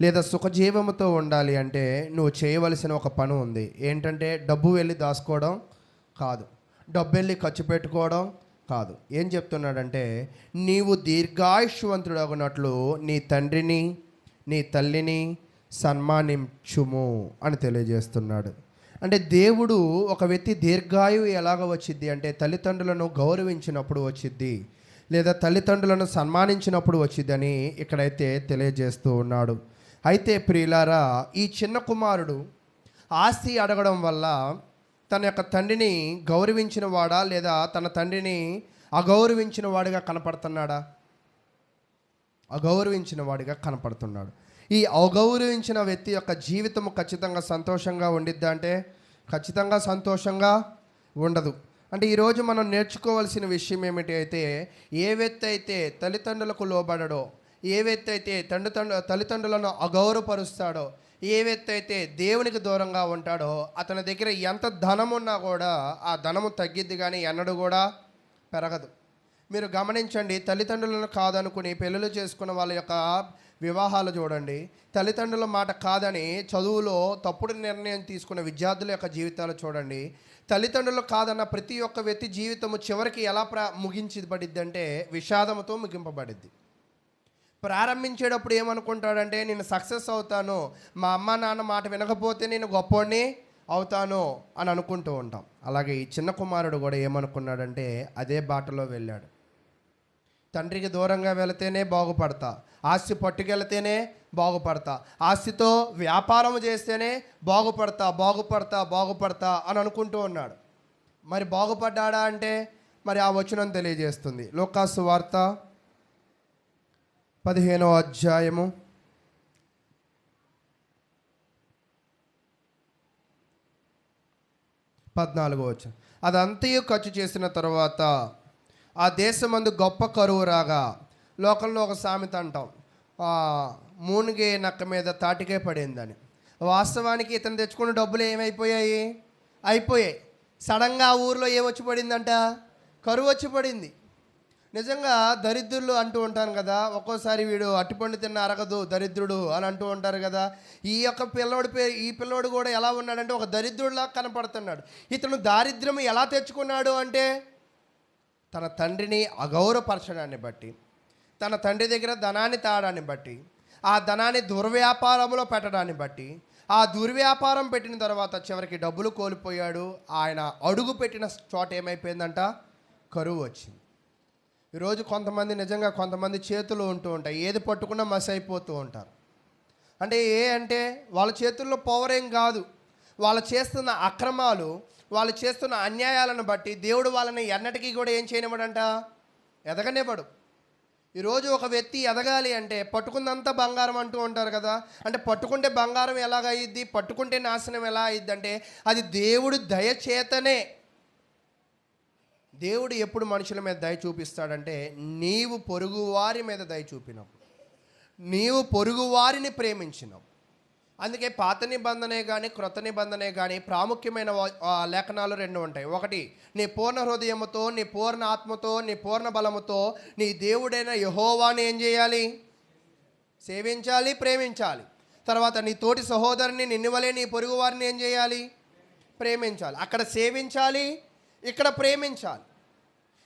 లేదా సుఖజీవముతో ఉండాలి అంటే నువ్వు చేయవలసిన ఒక పని ఉంది. ఏంటంటే డబ్బు వెళ్ళి దాచుకోవడం కాదు, డబ్బు వెళ్ళి ఖర్చు పెట్టుకోవడం కాదు. ఏం చెప్తున్నాడంటే నీవు దీర్ఘాయుష్వంతుడగునట్లు నీ తండ్రిని నీ తల్లిని సన్మానించుము అని తెలియజేస్తున్నాడు. అంటే దేవుడు ఒక వ్యక్తి దీర్ఘాయువు ఎలాగ వచ్చిద్ది అంటే తల్లిదండ్రులను గౌరవించినప్పుడు వచ్చిద్ది, లేదా తల్లిదండ్రులను సన్మానించినప్పుడు వచ్చిద్దని ఇక్కడైతే తెలియజేస్తూ ఉన్నాడు. అయితే ప్రియులారా, ఈ చిన్న కుమారుడు ఆస్తి అడగడం వల్ల తన యొక్క తండ్రిని గౌరవించిన వాడా లేదా తన తండ్రిని అగౌరవించిన వాడిగా కనపడుతున్నాడా? అగౌరవించిన వాడిగా కనపడుతున్నాడు. ఈ అగౌరవించిన వ్యక్తి యొక్క జీవితము ఖచ్చితంగా సంతోషంగా ఉండిద్దా అంటే ఖచ్చితంగా సంతోషంగా ఉండదు. అంటే ఈరోజు మనం నేర్చుకోవాల్సిన విషయం ఏమిటి అయితే ఏ వ్యక్తి అయితే తల్లిదండ్రులకు లోబడడో, ఏ వ్యక్తి అయితే తల్లిదండ్రులను అగౌరవపరుస్తాడో, ఏ వ్యక్తి అయితే దేవునికి దూరంగా ఉంటాడో అతని దగ్గర ఎంత ధనం ఉన్నా కూడా ఆ ధనము తగ్గిద్ది కానీ ఎన్నడూ కూడా పెరగదు. మీరు గమనించండి, తల్లిదండ్రులను కాదనుకుని పెళ్ళిళ్ళు చేసుకున్న వాళ్ళ యొక్క వివాహాలు చూడండి. తల్లిదండ్రుల మాట కాదని చదువులో తప్పుడు నిర్ణయం తీసుకున్న విద్యార్థుల యొక్క జీవితాలు చూడండి. తల్లిదండ్రులు కాదన్న ప్రతి ఒక్క వ్యక్తి జీవితము చివరికి ఎలా ముగించబడిద్ది అంటే విషాదంతో ముగింపబడిద్ది. ప్రారంభించేటప్పుడు ఏమనుకుంటాడంటే నేను సక్సెస్ అవుతాను, మా అమ్మ నాన్న మాట వినకపోతే నేను గొప్పోడిని అవుతాను అని అనుకుంటూ ఉంటాం. అలాగే ఈ చిన్న కుమారుడు కూడా ఏమనుకున్నాడంటే అదే బాటలో వెళ్ళాడు. తండ్రికి దూరంగా వెళితేనే బాగుపడతా, ఆస్తి పట్టుకెళ్తేనే బాగుపడతా, ఆస్తితో వ్యాపారం చేస్తేనే బాగుపడతా బాగుపడతా బాగుపడతా అని అనుకుంటూ ఉన్నాడు. మరి బాగుపడ్డా అంటే మరి ఆ వచనం తెలియజేస్తుంది. లూకాసు వార్త 15వ అధ్యాయము 14వ వచనం. అదంతయు ఖర్చు చేసిన తర్వాత ఆ దేశమందు గొప్ప కరువు రాగా, లోకంలో ఒక సామెత అంటాం, మూనిగే నక్క మీద తాటికే పడిందని. వాస్తవానికి ఇతను తెచ్చుకున్న డబ్బులు ఏమైపోయాయి? అయిపోయాయి. సడన్గా ఆ ఊరిలో ఏమొచ్చి పడిందంట? కరువు వచ్చి పడింది. నిజంగా దరిద్రులు అంటూ ఉంటాను కదా, ఒక్కోసారి వీడు అట్టిపండు తిన్న అరగదు దరిద్రుడు అని అంటూ ఉంటారు కదా. ఈ పిల్లోడు కూడా ఎలా ఉన్నాడంటే ఒక దరిద్రుడిలా కనపడుతున్నాడు. ఇతను దారిద్ర్యం ఎలా తెచ్చుకున్నాడు అంటే తన తండ్రిని అగౌరవపరచడాన్ని బట్టి, తన తండ్రి దగ్గర ధనాన్ని తాడాన్ని బట్టి, ఆ ధనాన్ని దుర్వ్యాపారంలో పెట్టడాన్ని బట్టి, ఆ దుర్వ్యాపారం పెట్టిన తర్వాత చివరికి డబ్బులు కోల్పోయాడు. ఆయన అడుగు పెట్టిన చోట ఏమైపోయిందంట? కరువు వచ్చింది. ఈరోజు కొంతమంది చేతులు ఉంటూ ఉంటాయి, ఏది పట్టుకున్నా మసి అయిపోతూ ఉంటారు. అంటే వాళ్ళ చేతుల్లో పవర్ ఏం కాదు, వాళ్ళు చేస్తున్న అక్రమాలు, వాళ్ళు చేస్తున్న అన్యాయాలను బట్టి దేవుడు వాళ్ళని ఎన్నటికీ కూడా ఏం చేయనివ్వడంట? ఎదగనివ్వడు. ఈరోజు ఒక వ్యక్తి ఎదగాలి అంటే పట్టుకుందంతా బంగారం అంటూ ఉంటారు కదా. అంటే పట్టుకుంటే బంగారం ఎలాగ అయ్యిద్ది, పట్టుకుంటే నాశనం ఎలా అయ్యిద్ది అంటే అది దేవుడు దయచేతనే. దేవుడు ఎప్పుడు మనుషుల మీద దయ చూపిస్తాడంటే నీవు పొరుగువారి మీద దయ చూపినప్పుడు, నీవు పొరుగువారిని ప్రేమించినప్పుడు, అందుకే పాత నిబంధనే కానీ క్రొత్త నిబంధనే కానీ ప్రాముఖ్యమైన లేఖనాలు రెండు ఉంటాయి. ఒకటి, నీ పూర్ణ హృదయముతో, నీ పూర్ణ ఆత్మతో, నీ పూర్ణ బలముతో నీ దేవుడైన యెహోవాని ఏం చేయాలి? సేవించాలి, ప్రేమించాలి. తర్వాత నీ తోటి సహోదరుని నిన్ను వలె నీ పొరుగు వారిని ఏం చేయాలి? ప్రేమించాలి. అక్కడ సేవించాలి, ఇక్కడ ప్రేమించాలి.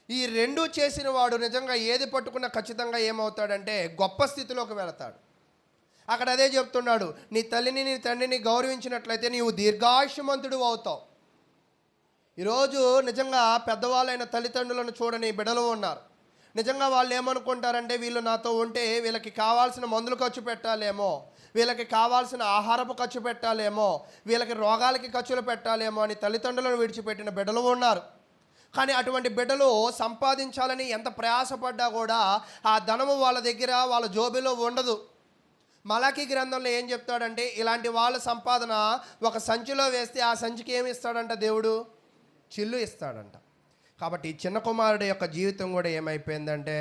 ఈ రెండు చేసిన వాడు నిజంగా ఏది పట్టుకున్నా ఖచ్చితంగా ఏమవుతాడంటే గొప్ప స్థితిలోకి వెళతాడు. అక్కడ అదే చెప్తున్నాడు, నీ తల్లిని నీ తండ్రిని గౌరవించినట్లయితే నీవు దీర్ఘాయుష్మంతుడు అవుతావు. ఈరోజు నిజంగా పెద్దవాళ్ళైన తల్లిదండ్రులను చూడని బిడ్డలు ఉన్నారు. నిజంగా వాళ్ళు ఏమనుకుంటారంటే వీళ్ళు నాతో ఉంటే వీళ్ళకి కావాల్సిన మందులు ఖర్చు పెట్టాలేమో, వీళ్ళకి కావాల్సిన ఆహారపు ఖర్చు పెట్టాలేమో, వీళ్ళకి రోగాలకి ఖర్చులు పెట్టాలేమో అని తల్లిదండ్రులను విడిచిపెట్టిన బిడ్డలు ఉన్నారు. కానీ అటువంటి బిడ్డలు సంపాదించాలని ఎంత ప్రయాసపడ్డా కూడా ఆ ధనము వాళ్ళ దగ్గర వాళ్ళ జోబిలో ఉండదు. మలాకీ గ్రంథంలో ఏం చెప్తాడంటే ఇలాంటి వాళ్ళ సంపాదన ఒక సంచిలో వేస్తే ఆ సంచికి ఏమి ఇస్తాడంట? దేవుడు చిల్లు ఇస్తాడంట. కాబట్టి ఈ చిన్న కుమారుడు యొక్క జీవితం కూడా ఏమైపోయిందంటే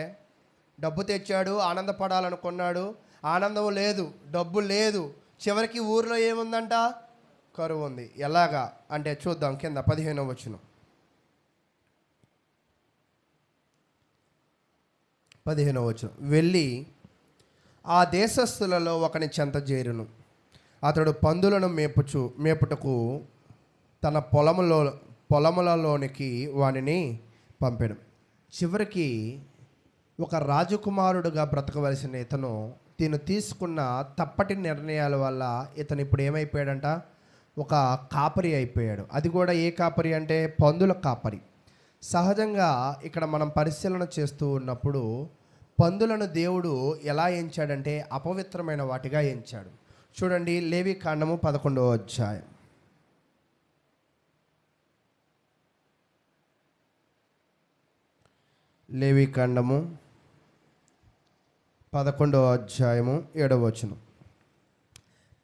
డబ్బు తెచ్చాడు, ఆనందపడాలనుకున్నాడు, ఆనందం లేదు, డబ్బు లేదు, చివరికి ఊరిలో ఏముందంట? కరువు ఉంది. ఎలాగా అంటే చూద్దాం, కింద 15వ వచనం. 15వ వచనం, వెళ్ళి ఆ దేశస్థులలో ఒకని చెంత చేరును. అతడు పందులను మేపుటకు తన పొలములలోనికి వానిని పంపాడు. చివరికి ఒక రాజకుమారుడుగా బ్రతకవలసిన ఇతను తీసుకున్న తప్పటి నిర్ణయాల వల్ల ఇతను ఇప్పుడు ఏమైపోయాడంట? ఒక కాపరి అయిపోయాడు. అది కూడా ఏ కాపరి అంటే పందుల కాపరి. సహజంగా ఇక్కడ మనం పరిశీలన చేస్తూ ఉన్నప్పుడు పందులను దేవుడు ఎలా ఎంచాడంటే అపవిత్రమైన వాటిగా ఎంచాడు. చూడండి, లేవికాండము 11వ అధ్యాయం. లేవికాండము 11వ అధ్యాయము 7వ వచనం.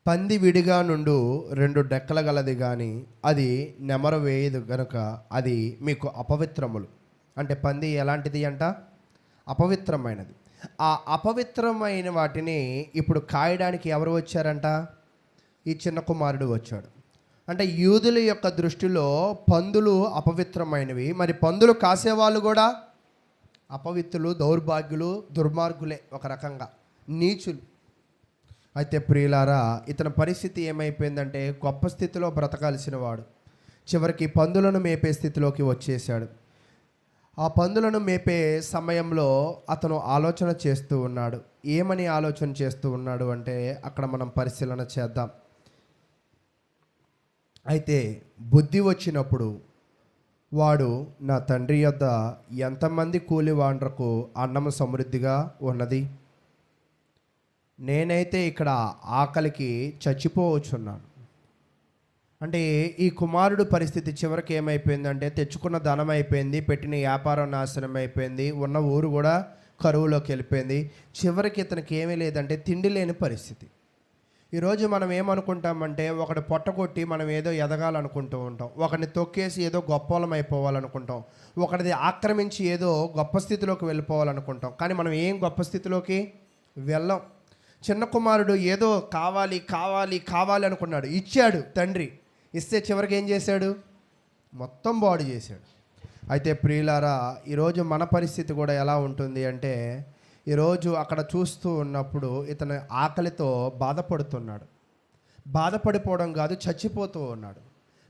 పంది విడిగా నుండు 2 డెక్కల గలది కానీ అది నెమరు వేయదు గనుక అది మీకు అపవిత్రములు. అంటే పంది ఎలాంటిది అంట? అపవిత్రమైనది. ఆ అపవిత్రమైన వాటిని ఇప్పుడు కాయడానికి ఎవరు వచ్చారంట? ఈ చిన్న కుమారుడు వచ్చాడు. అంటే యూదుల యొక్క దృష్టిలో పందులు అపవిత్రమైనవి. మరి పందులు కాసేవాళ్ళు కూడా అపవిత్రులు, దౌర్భాగ్యులు, దుర్మార్గులే, ఒక రకంగా నీచులు. అయితే ప్రియులారా, ఇతని పరిస్థితి ఏమైపోయిందంటే గొప్ప స్థితిలో బ్రతకాల్సిన వాడు చివరికి పందులను మేపే స్థితిలోకి వచ్చేసాడు. ఆ పందులను మేపే సమయంలో అతను ఆలోచన చేస్తూ ఉన్నాడు. ఏమని ఆలోచన చేస్తూ ఉన్నాడు అంటే అక్కడ మనం పరిశీలన చేద్దాం. అయితే బుద్ధి వచ్చినప్పుడు వాడు, నా తండ్రి యొద్ద ఎంతమంది కూలివాండ్రకు అన్నము సమృద్ధిగా ఉన్నది, నేనైతే ఇక్కడ ఆకలికి చచ్చిపోవచ్చున్నాను. అంటే ఈ కుమారుడు పరిస్థితి చివరికి ఏమైపోయిందంటే తెచ్చుకున్న ధనం అయిపోయింది, పెట్టిన వ్యాపారం నాశనం అయిపోయింది, ఉన్న ఊరు కూడా కరువులోకి వెళ్ళిపోయింది. చివరికి ఇతనికి ఏమీ లేదంటే తిండి లేని పరిస్థితి. ఈరోజు మనం ఏమనుకుంటామంటే ఒకటి పొట్టగొట్టి మనం ఏదో ఎదగాలనుకుంటూ ఉంటాం, ఒకరిని తొక్కేసి ఏదో గొప్పలం అయిపోవాలనుకుంటాం, ఒకటిది ఆక్రమించి ఏదో గొప్ప స్థితిలోకి వెళ్ళిపోవాలనుకుంటాం. కానీ మనం ఏం గొప్ప స్థితిలోకి వెళ్ళాం. చిన్న కుమారుడు ఏదో కావాలి కావాలి కావాలి అనుకున్నాడు, ఇచ్చాడు తండ్రి. ఇస్తే చివరికి ఏం చేశాడు? మొత్తం బాడు చేశాడు. అయితే ప్రియులారా, ఈరోజు మన పరిస్థితి కూడా ఎలా ఉంటుంది అంటే ఈరోజు అక్కడ చూస్తూ ఉన్నప్పుడు ఇతను ఆకలితో బాధపడుతున్నాడు. బాధపడిపోవడం కాదు, చచ్చిపోతూ ఉన్నాడు.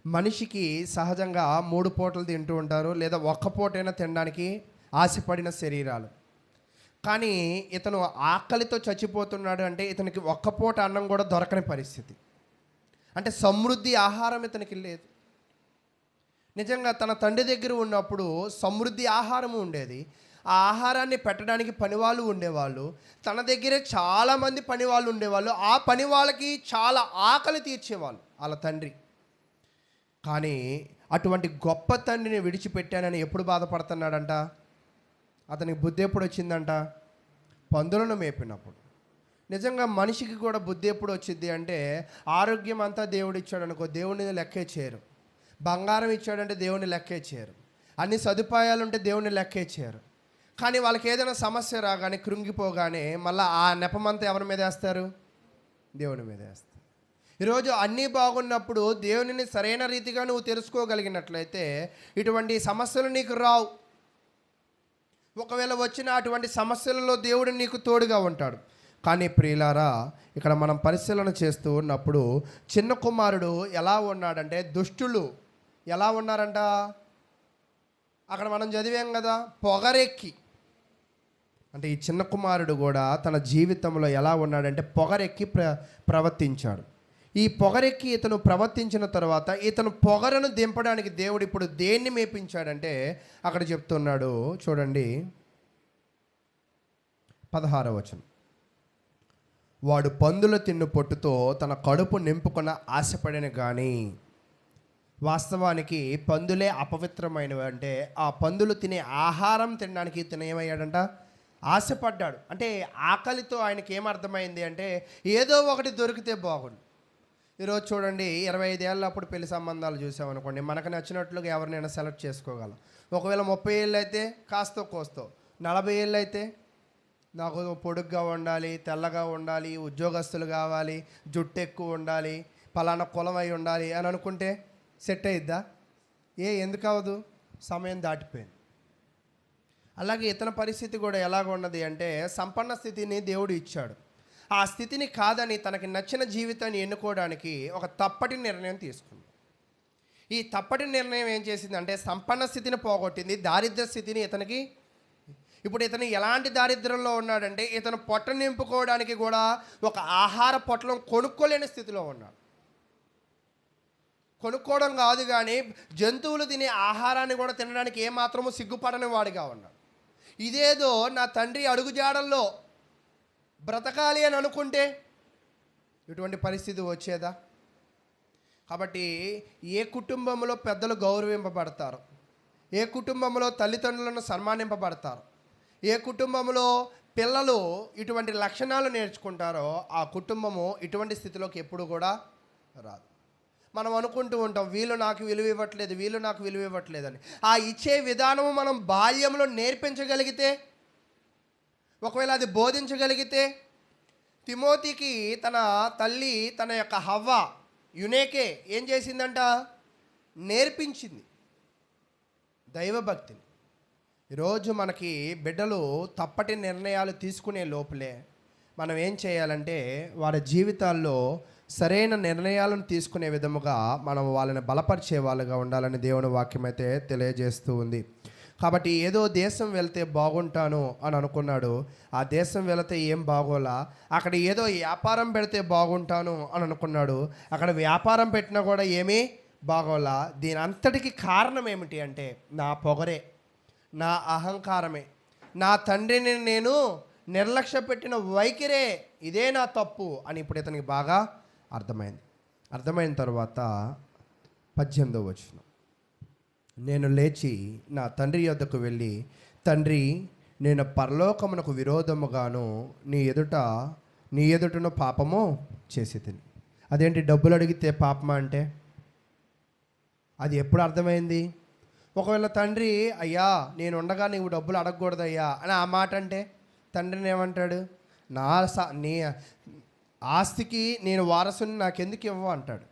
మనిషికి సహజంగా 3 పూటలు తింటూ ఉంటారు, లేదా ఒక్క పూటైనా తినడానికి ఆశపడిన శరీరాలు. కానీ ఇతను ఆకలితో చచ్చిపోతున్నాడు అంటే ఇతనికి ఒక్క పూట అన్నం కూడా దొరకని పరిస్థితి. అంటే సమృద్ధి ఆహారం ఇతనికి లేదు. నిజంగా తన తండ్రి దగ్గర ఉన్నప్పుడు సమృద్ధి ఆహారం ఉండేది. ఆ ఆహారాన్ని పెట్టడానికి పనివాళ్ళు ఉండేవాళ్ళు. తన దగ్గరే చాలామంది పనివాళ్ళు ఉండేవాళ్ళు. ఆ పని వాళ్ళకి చాలా ఆకలి తీర్చేవాళ్ళు వాళ్ళ తండ్రి. కానీ అటువంటి గొప్ప తండ్రిని విడిచిపెట్టానని ఎప్పుడు బాధపడుతున్నాడంట? అతనికి బుద్ధి ఎప్పుడు వచ్చిందంట? పందులను మేపినప్పుడు. నిజంగా మనిషికి కూడా బుద్ధి ఎప్పుడు వచ్చింది అంటే ఆరోగ్యం అంతా దేవుడు ఇచ్చాడు అనుకో, దేవుడిని లెక్కే చేయరు. బంగారం ఇచ్చాడంటే దేవుని లెక్కే చేయరు. అన్ని సదుపాయాలు ఉంటే దేవుని లెక్కే చేయరు. కానీ వాళ్ళకి ఏదైనా సమస్య రాగానే కృంగిపోగానే మళ్ళీ ఆ నెపమంతా ఎవరి మీద వేస్తారు? దేవుని మీద వేస్తారు. ఈరోజు అన్నీ బాగున్నప్పుడు దేవునిని సరైన రీతిగా నువ్వు తెలుసుకోగలిగినట్లయితే ఇటువంటి సమస్యలు నీకు రావు. ఒకవేళ వచ్చిన అటువంటి సమస్యలలో దేవుడు నీకు తోడుగా ఉంటాడు. కానీ ప్రియులారా, ఇక్కడ మనం పరిశీలన చేస్తూ ఉన్నప్పుడు చిన్న కుమారుడు ఎలా ఉన్నాడంటే, దుష్టులు ఎలా ఉన్నారంట, అక్కడ మనం చదివాం కదా, పొగరెక్కి. అంటే ఈ చిన్న కుమారుడు కూడా తన జీవితంలో ఎలా ఉన్నాడంటే పొగరెక్కి ప్రవర్తించాడు. ఈ పొగరెక్కి ఇతను ప్రవర్తించిన తర్వాత ఇతను పొగరను దింపడానికి దేవుడు ఇప్పుడు దేన్ని మేపించాడంటే అక్కడ చెప్తున్నాడు చూడండి, 16వ వచనం. వాడు పందుల తిన్ను పొట్టుతో తన కడుపు నింపుకున్న ఆశపడిన కానీ. వాస్తవానికి పందులే అపవిత్రమైనవి. అంటే ఆ పందులు తినే ఆహారం తినడానికి ఇతను ఏమయ్యాడంట, ఆశపడ్డాడు. అంటే ఆకలితో ఆయనకి ఏమర్థమైంది అంటే ఏదో ఒకటి దొరికితే బాగుండు. ఈరోజు చూడండి, 25 ఏళ్ళ అప్పుడు పెళ్లి సంబంధాలు చూసామనుకోండి, మనకు నచ్చినట్లుగా ఎవరినైనా సెలెక్ట్ చేసుకోగలం. ఒకవేళ 30 ఏళ్ళు అయితే కాస్తో కోస్తో, 40 ఏళ్ళు అయితే నాకు పొడుగ్గా ఉండాలి, తెల్లగా ఉండాలి, ఉద్యోగస్తులు కావాలి, జుట్టు ఎక్కువ ఉండాలి, పలానా కులం అయి ఉండాలి అని అనుకుంటే సెట్ అయిద్దా? ఎందుకు అవ్వదు? సమయం దాటిపోయింది. అలాగే ఇతని పరిస్థితి కూడా ఎలాగ ఉన్నది అంటే, సంపన్న స్థితిని దేవుడు ఇచ్చాడు. ఆ స్థితిని కాదని తనకి నచ్చిన జీవితాన్ని ఎన్నుకోవడానికి ఒక తప్పటి నిర్ణయం తీసుకుంది. ఈ తప్పటి నిర్ణయం ఏం చేసిందంటే సంపన్న స్థితిని పోగొట్టింది, దారిద్ర్య స్థితిని ఇతనికి. ఇప్పుడు ఇతను ఎలాంటి దారిద్ర్యంలో ఉన్నాడంటే ఇతను పొట్ట నింపుకోవడానికి కూడా ఒక ఆహార పొట్టలం కొనుక్కోలేని స్థితిలో ఉన్నాడు. కొనుక్కోవడం కాదు కానీ జంతువులు తినే ఆహారాన్ని కూడా తినడానికి ఏమాత్రమూ సిగ్గుపడని వాడిగా ఉన్నాడు. ఇదేదో నా తండ్రి అడుగుజాడల్లో బ్రతకాలి అని అనుకుంటే ఇటువంటి పరిస్థితి వచ్చేదా? కాబట్టి ఏ కుటుంబంలో పెద్దలు గౌరవింపబడతారు, ఏ కుటుంబంలో తల్లిదండ్రులను సన్మానింపబడతారు, ఏ కుటుంబంలో పిల్లలు ఇటువంటి లక్షణాలు నేర్చుకుంటారో ఆ కుటుంబము ఇటువంటి స్థితిలోకి ఎప్పుడు కూడా రాదు. మనం అనుకుంటూ ఉంటాం, వీళ్ళు నాకు విలువ ఇవ్వట్లేదు, వీళ్ళు నాకు విలువ ఇవ్వట్లేదని. ఆ ఇచ్చే విధానము మనం బాల్యంలో నేర్పించగలిగితే, ఒకవేళ అది బోధించగలిగితే, తిమోతికి తన తల్లి తన యొక్క హవ్వ యునేకే ఏం చేసిందంట, నేర్పించింది దైవభక్తిని. ఈరోజు మనకి బిడ్డలు తప్పటి నిర్ణయాలు తీసుకునే లోపలే మనం ఏం చేయాలంటే వారి జీవితాల్లో సరైన నిర్ణయాలను తీసుకునే విధముగా మనం వాళ్ళని బలపరిచే వాళ్ళుగా ఉండాలని దేవుని వాక్యం అయితే తెలియజేస్తూ ఉంది. కాబట్టి ఏదో దేశం వెళ్తే బాగుంటాను అని అనుకున్నాడు. ఆ దేశం వెళితే ఏం బాగోలా. అక్కడ ఏదో వ్యాపారం పెడితే బాగుంటాను అని అనుకున్నాడు. అక్కడ వ్యాపారం పెట్టినా కూడా ఏమీ బాగోలా. దీని అంతటికి కారణం ఏమిటి అంటే నా పొగరే, నా అహంకారమే, నా తండ్రిని నేను నిర్లక్ష్య పెట్టిన వైఖరే, ఇదే నా తప్పు అని ఇప్పుడు ఇతనికి బాగా అర్థమైంది. అర్థమైన తర్వాత 18వ వచనం. నేను లేచి నా తండ్రి యొద్దకు వెళ్ళి, తండ్రి, నేను పరలోకమునకు విరోధముగాను నీ ఎదుటను పాపము చేసి తిని. అదేంటి డబ్బులు అడిగితే పాపమా అంటే? అది ఎప్పుడు అర్థమైంది? ఒకవేళ తండ్రి, అయ్యా నేను ఉండగా నీవు డబ్బులు అడగకూడదయ్యా అని ఆ మాట అంటే తండ్రిని ఏమంటాడు? నీ ఆస్తికి నేను వారసుని నాకెందుకు ఇవ్వవు అంటాడు.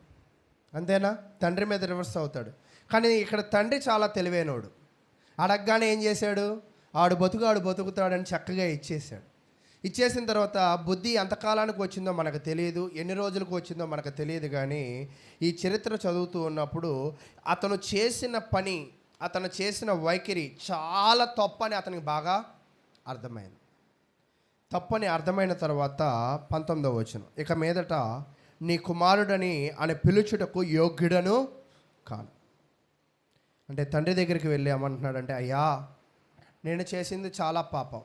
అంతేనా? తండ్రి మీద రివర్స్ అవుతాడు. కానీ ఇక్కడ తండ్రి చాలా తెలివైనోడు. అడగగానే ఏం చేశాడు? ఆడు బతుకుతాడని చక్కగా ఇచ్చేసాడు. ఇచ్చేసిన తర్వాత బుద్ధి ఎంతకాలానికి వచ్చిందో మనకు తెలియదు, ఎన్ని రోజులకు వచ్చిందో మనకు తెలియదు. కానీ ఈ చరిత్ర చదువుతూ ఉన్నప్పుడు అతను చేసిన పని, అతను చేసిన వైఖరి చాలా తప్పని అతనికి బాగా అర్థమైంది. తప్పని అర్థమైన తర్వాత 19వ వచనం. ఇక మీదట నీ కుమారుడని అని పిలుచుటకు యోగ్యుడను కాను. అంటే తండ్రి దగ్గరికి వెళ్ళి ఏమంటున్నాడంటే, అయ్యా నేను చేసింది చాలా పాపం,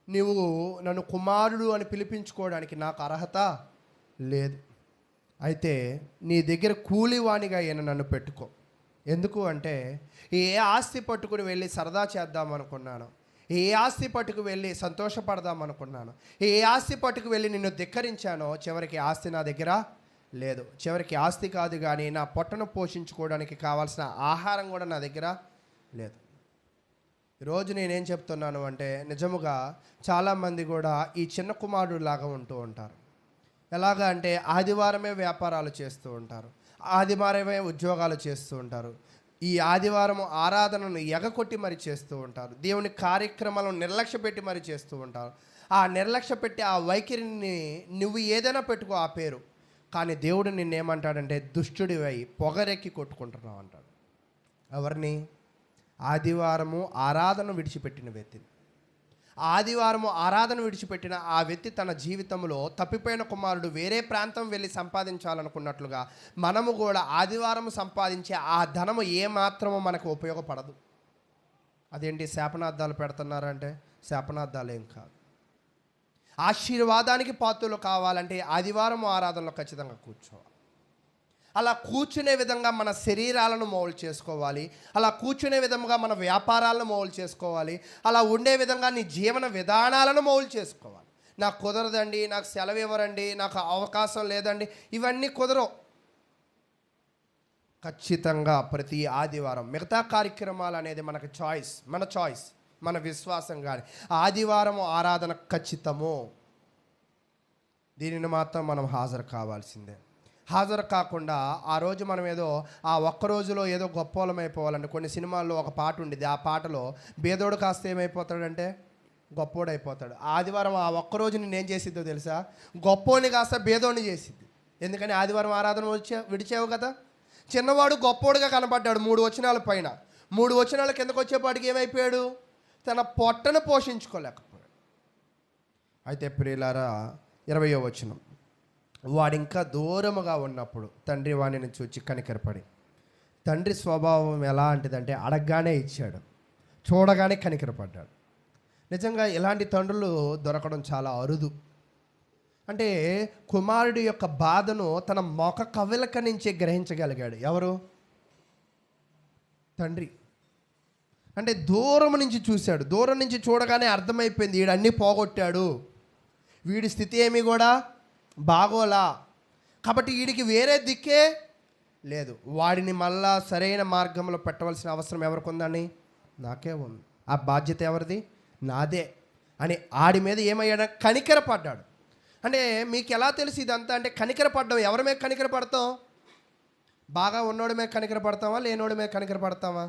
నీవు నన్ను కుమారుడు అని పిలిపించుకోవడానికి నాకు అర్హత లేదు. అయితే నీ దగ్గర కూలివాణిగా అయినా నన్ను పెట్టుకో. ఎందుకు అంటే ఏ ఆస్తి పట్టుకుని వెళ్ళి సరదా చేద్దాం అనుకున్నాను, ఏ ఆస్తి పట్టుకు వెళ్ళి సంతోషపడదాం అనుకున్నాను, ఏ ఆస్తి పట్టుకు వెళ్ళి నిన్ను ధిక్కరించానో చివరికి ఆస్తి నా దగ్గర లేదు. చివరికి ఆస్తి కాదు కానీ నా పొట్టను పోషించుకోవడానికి కావాల్సిన ఆహారం కూడా నా దగ్గర లేదు. ఈరోజు నేనేం చెప్తున్నాను అంటే నిజముగా చాలామంది కూడా ఈ చిన్న కుమారుడు లాగా ఉంటూ ఉంటారు. ఎలాగా అంటే ఆదివారమే వ్యాపారాలు చేస్తూ ఉంటారు, ఆదివారమే ఉద్యోగాలు చేస్తూ ఉంటారు, ఈ ఆదివారం ఆరాధనను ఎగకొట్టి మరి చేస్తూ ఉంటారు, దేవుని కార్యక్రమాలను నిర్లక్ష్య పెట్టి మరి చేస్తూ ఉంటారు. ఆ నిర్లక్ష్య పెట్టి ఆ వైఖరిని నువ్వు ఏదైనా పెట్టుకో ఆ పేరు, కానీ దేవుడు నిన్నేమంటాడంటే దుష్టుడివై పొగరెక్కి కొట్టుకుంటున్నావు అంటాడు. ఎవరిని? ఆదివారము ఆరాధన విడిచిపెట్టిన వ్యక్తిని. ఆదివారము ఆరాధన విడిచిపెట్టిన ఆ వ్యక్తి తన జీవితంలో తప్పిపోయిన కుమారుడు వేరే ప్రాంతం వెళ్ళి సంపాదించాలనుకున్నట్లుగా మనము కూడా ఆదివారం సంపాదించే ఆ ధనము ఏమాత్రమో మనకు ఉపయోగపడదు. అదేంటి శాపనార్థాలు పెడుతున్నారంటే శాపనార్థాలు ఏం కాదు. ఆశీర్వాదానికి పాత్రలు కావాలంటే ఆదివారం ఆరాధనలో ఖచ్చితంగా కూర్చోవాలి. అలా కూర్చునే విధంగా మన శరీరాలను మౌల్డ్ చేసుకోవాలి, అలా కూర్చునే విధంగా మన వ్యాపారాలను మౌల్డ్ చేసుకోవాలి, అలా ఉండే విధంగా నీ జీవన విధానాలను మౌల్డ్ చేసుకోవాలి. నాకు కుదరదండి, నాకు సెలవు ఇవ్వరండి, నాకు అవకాశం లేదండి, ఇవన్నీ కుదరవు. ఖచ్చితంగా ప్రతి ఆదివారం మిగతా కార్యక్రమాలు అనేది మనకు చాయిస్, మన చాయిస్, మన విశ్వాసం. కానీ ఆదివారం ఆరాధన ఖచ్చితము, దీనిని మాత్రం మనం హాజరు కావాల్సిందే. హాజరు కాకుండా ఆ రోజు మనం ఏదో ఆ ఒక్క రోజులో ఏదో గొప్పోళమైపోవాలంటే, కొన్ని సినిమాల్లో ఒక పాట ఉండేది, ఆ పాటలో బేదోడు కాస్త ఏమైపోతాడంటే గొప్పోడైపోతాడు. ఆదివారం ఆ ఒక్కరోజు నేనేం చేసిద్దో తెలుసా? గొప్పోని కాస్త బేదోడిని చేసిద్ది. ఎందుకని ఆదివారం ఆరాధన విడిచావు కదా. చిన్నవాడు గొప్పోడుగా కనపడ్డాడు 3 వచనాల పైన. 3 వచనాల కిందకు వచ్చేపాటికి ఏమైపోయాడు? తన పొట్టను పోషించుకోలేకపోయాడు. అయితే ప్రియులారా 20వ వచనం, వాడింకా దూరముగా ఉన్నప్పుడు తండ్రి వాణిని చూచి కనికరపడి. తండ్రి స్వభావం ఎలాంటిదంటే అడగగానే ఇచ్చాడు, చూడగానే కనికరపడ్డాడు. నిజంగా ఇలాంటి తండ్రులు దొరకడం చాలా అరుదు. అంటే కుమారుడి యొక్క బాధను తన మొఖ కవలిక నుంచే గ్రహించగలిగాడు. ఎవరు? తండ్రి. అంటే దూరం నుంచి చూశాడు, దూరం నుంచి చూడగానే అర్థమైపోయింది వీడు అన్నీ పోగొట్టాడు, వీడి స్థితి ఏమి కూడా బాగోలా, కాబట్టి వీడికి వేరే దిక్కే లేదు, వాడిని మళ్ళా సరైన మార్గంలో పెట్టవలసిన అవసరం ఎవరికి ఉందని? నాకే ఉంది. ఆ బాధ్యత ఎవరిది? నాదే అని ఆడి మీద ఏమయ్యాడు? కనికరపడ్డాడు. అంటే మీకు ఎలా తెలిసి ఇదంతా అంటే కనికరపడ్డాం. ఎవరి మీద కనికరపడతాం? బాగా ఉన్నోడి మీద కనికరపడతామా, లేనోడి మీద కనికరపడతామా?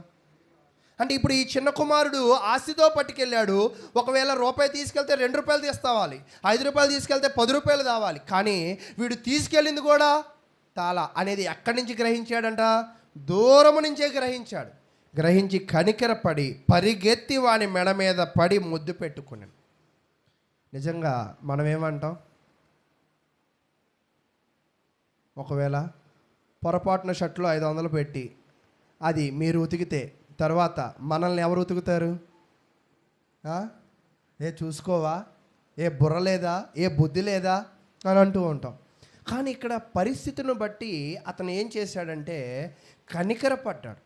అంటే ఇప్పుడు ఈ చిన్న కుమారుడు ఆస్తితో పట్టుకెళ్ళాడు. ఒకవేళ రూపాయి తీసుకెళ్తే 2 రూపాయలు తీస్తావాలి, 5 రూపాయలు తీసుకెళ్తే 10 రూపాయలు కావాలి. కానీ వీడు తీసుకెళ్ళింది కూడా తాళ అనేది ఎక్కడి నుంచి గ్రహించాడంట? దూరము నుంచే గ్రహించాడు. గ్రహించి కనికరపడి పరిగెత్తి వాని మెడ మీద పడి ముద్దు పెట్టుకున్నాడు. నిజంగా మనం ఏమంటాం? ఒకవేళ పొరపాటున షర్ట్లో 500 పెట్టి అది మీరు ఉతికితే తర్వాత మనల్ని ఎవరు ఉతుకుతారు? ఏ చూసుకోవా, ఏ బుర్ర లేదా, ఏ బుద్ధి లేదా అని అంటూ ఉంటాం. కానీ ఇక్కడ పరిస్థితిని బట్టి అతను ఏం చేశాడంటే కనికరపడ్డాడు.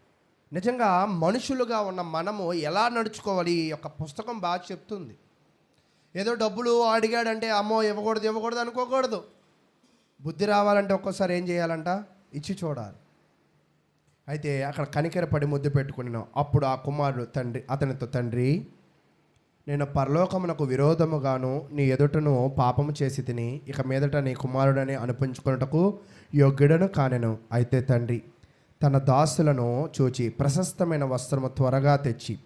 నిజంగా మనుషులుగా ఉన్న మనము ఎలా నడుచుకోవాలి ఈ యొక్క పుస్తకం బాగా చెప్తుంది. ఏదో డబ్బులు అడిగాడంటే అమ్మో ఇవ్వకూడదు అనుకోకూడదు. బుద్ధి రావాలంటే ఒక్కోసారి ఏం చేయాలంట? ఇచ్చి చూడాలి. అయితే అక్కడ కనికరపడి ముద్దు పెట్టుకున్నాను. అప్పుడు ఆ కుమారుడు అతనితో, తండ్రి, నేను పరలోకమునకు విరోధముగాను నీ ఎదుటను పాపము చేసి తిని ఇక మీదట నీ కుమారుడని అనిపించుకున్నటకు యోగ్యుడను కానెను. అయితే తండ్రి తన దాసులను చూచి ప్రశస్తమైన వస్త్రము త్వరగా తెచ్చి,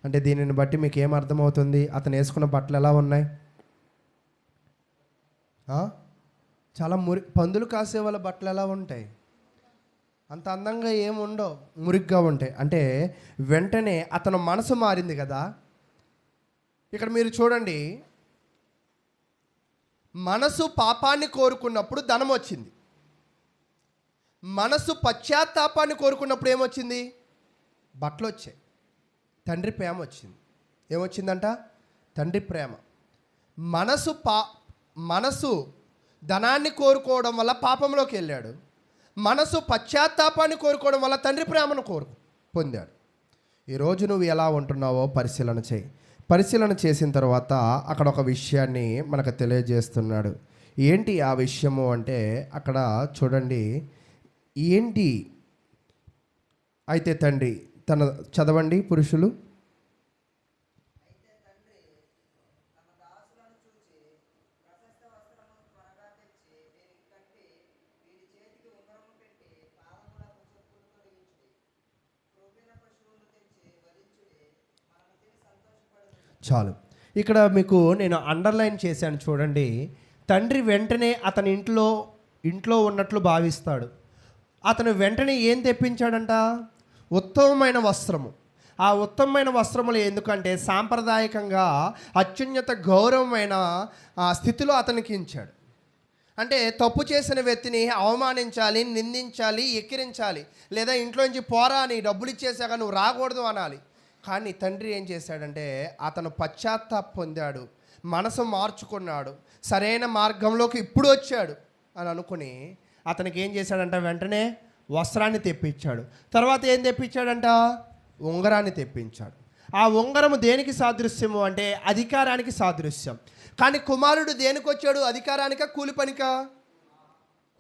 అంటే దీనిని బట్టి మీకు ఏం అర్థమవుతుంది? అతను వేసుకున్న బట్టలు ఎలా ఉన్నాయి? చాలా పందులు కాసే వాళ్ళ బట్టలు ఎలా ఉంటాయి? అంత అందంగా ఏముండవు, మురిగ్గా ఉంటాయి. అంటే వెంటనే అతను మనసు మారింది కదా. ఇక్కడ మీరు చూడండి, మనసు పాపాన్ని కోరుకున్నప్పుడు ధనం వచ్చింది, మనసు పశ్చాత్తాపాన్ని కోరుకున్నప్పుడు ఏమొచ్చింది? బట్టలు వచ్చాయి. తండ్రి ప్రేమ వచ్చింది. ఏమొచ్చిందంట? తండ్రి ప్రేమ. మనసు ధనాన్ని కోరుకోవడం వల్ల పాపంలోకి వెళ్ళాడు. మనసు పశ్చాత్తాపాన్ని కోరుకోవడం వల్ల తండ్రి ప్రేమను పొందాడు. ఈరోజు నువ్వు ఎలా ఉంటున్నావో పరిశీలన చేయి. పరిశీలన చేసిన తర్వాత అక్కడ ఒక విషయాన్ని మనకు తెలియజేస్తున్నాడు. ఏంటి ఆ విషయము అంటే అక్కడ చూడండి ఏంటి. అయితే తండ్రి చదవండి పురుషులు. చాలు. ఇక్కడ మీకు నేను అండర్లైన్ చేశాను చూడండి. తండ్రి వెంటనే అతని ఇంట్లో ఉన్నట్లు భావిస్తాడు. అతను వెంటనే ఏం తెప్పించాడంట? ఉత్తమమైన వస్త్రము. ఆ ఉత్తమమైన వస్త్రములు ఎందుకంటే సాంప్రదాయకంగా అత్యున్నత గౌరవమైన స్థితిలో అతనికి ఇచ్చాడు. అంటే తప్పు చేసిన వ్యక్తిని అవమానించాలి, నిందించాలి, ఎక్కిరించాలి, లేదా ఇంట్లోంచి పోరా అని డబ్బులు ఇచ్చేసాక నువ్వు రాకూడదు అనాలి. కానీ తండ్రి ఏం చేశాడంటే అతను పశ్చాత్తాపం పొందాడు, మనసు మార్చుకున్నాడు, సరైన మార్గంలోకి ఇప్పుడు వచ్చాడు అని అనుకుని అతనికి ఏం చేశాడంట? వెంటనే వస్త్రాన్ని తెప్పించాడు. తర్వాత ఏం తెప్పించాడంట? ఉంగరాన్ని తెప్పించాడు. ఆ ఉంగరము దేనికి సాదృశ్యము అంటే అధికారానికి సాదృశ్యం. కానీ కుమారుడు దేనికి వచ్చాడు? అధికారానిక, కూలి పనికా?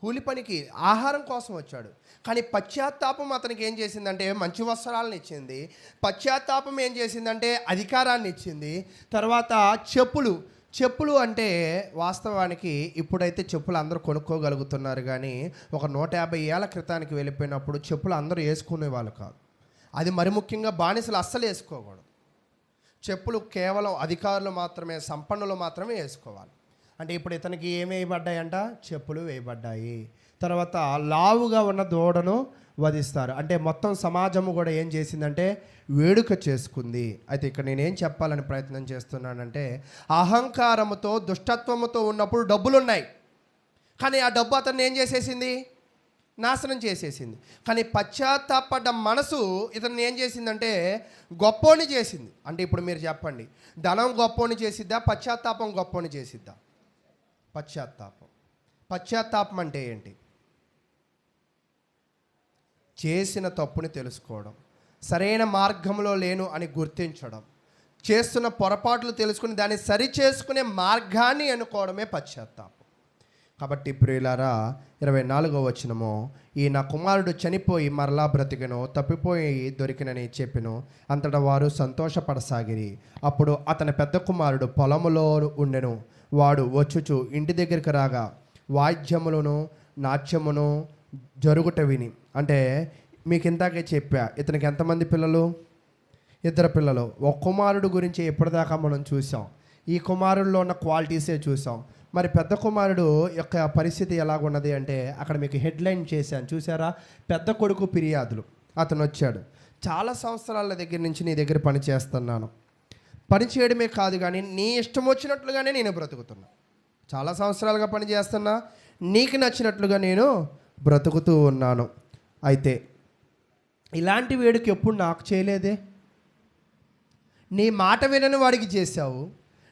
కూలి పనికి, ఆహారం కోసం వచ్చాడు. కానీ పశ్చాత్తాపం అతనికి ఏం చేసిందంటే మంచి వస్త్రాలను ఇచ్చింది. పశ్చాత్తాపం ఏం చేసిందంటే అధికారాన్ని ఇచ్చింది. తర్వాత చెప్పులు అంటే వాస్తవానికి ఇప్పుడైతే చెప్పులు అందరూ కొనుక్కోగలుగుతున్నారు, కానీ ఒక 150 ఏళ్ళ క్రితానికి వెళ్ళిపోయినప్పుడు చెప్పులు అందరూ వేసుకునే వాళ్ళు కాదు. అది మరి ముఖ్యంగా బానిసలు అస్సలు వేసుకోకూడదు. చెప్పులు కేవలం అధికారులు మాత్రమే, సంపన్నులు మాత్రమే వేసుకోవాలి. అంటే ఇప్పుడు ఇతనికి ఏమి వేయబడ్డాయంట? చెప్పులు వేయబడ్డాయి. తర్వాత లావుగా ఉన్న దూడను వధిస్తారు. అంటే మొత్తం సమాజము కూడా ఏం చేసిందంటే వేడుక చేసుకుంది. అయితే ఇక్కడ నేనేం చెప్పాలని ప్రయత్నం చేస్తున్నానంటే అహంకారముతో, దుష్టత్వముతో ఉన్నప్పుడు డబ్బులు ఉన్నాయి, కానీ ఆ డబ్బు అతన్ని ఏం చేసేసింది? నాశనం చేసేసింది. కానీ పశ్చాత్తాపడ్డ మనసు ఇతన్ని ఏం చేసిందంటే గొప్పోని చేసింది. అంటే ఇప్పుడు మీరు చెప్పండి, ధనం గొప్పోని చేసిద్దా? పశ్చాత్తాపం గొప్పోని చేసిద్దా? పశ్చాత్తాపం అంటే ఏంటి? చేసిన తప్పుని తెలుసుకోవడం, సరైన మార్గంలో లేను అని గుర్తించడం, చేస్తున్న పొరపాట్లు తెలుసుకుని దాన్ని సరిచేసుకునే మార్గాన్ని ఎన్నుకోవడమే పశ్చాత్తాపం. కాబట్టి ప్రియులారా, 24వ వచనము, ఈ నా కుమారుడు చనిపోయి మరలా బ్రతికెను, తప్పిపోయి దొరికినని చెప్పెను. అంతటా వారు సంతోషపడసాగిరి. అప్పుడు అతని పెద్ద కుమారుడు పొలములో ఉండెను. వాడు వచ్చుచు ఇంటి దగ్గరికి రాగా వాద్యములను నాట్యమును జరుగుట విని, అంటే మీకు ఇందాకే చెప్పా, ఇతనికి ఎంతమంది పిల్లలు? 2 పిల్లలు. ఒక కుమారుడు గురించి ఎప్పటిదాకా మనం చూసాం, ఈ కుమారుల్లో ఉన్న క్వాలిటీసే చూసాం. మరి పెద్ద కుమారుడు యొక్క పరిస్థితి ఎలాగున్నది అంటే అక్కడ మీకు హెడ్లైన్ చేశాను చూసారా? పెద్ద కొడుకు ఫిర్యాదులు. అతను వచ్చాడు, చాలా సంవత్సరాల దగ్గర నుంచి నీ దగ్గర పని చేస్తున్నాను, పని చేయడమే కాదు కానీ నీ ఇష్టం వచ్చినట్లుగానే నేను బ్రతుకుతున్నా, చాలా సంవత్సరాలుగా పని చేస్తున్నా, నీకు నచ్చినట్లుగా నేను బ్రతుకుతూ ఉన్నాను. అయితే ఇలాంటి వేడుక ఎప్పుడు నాకు చేయలేదే. నీ మాట వినని వాడికి చేశావు,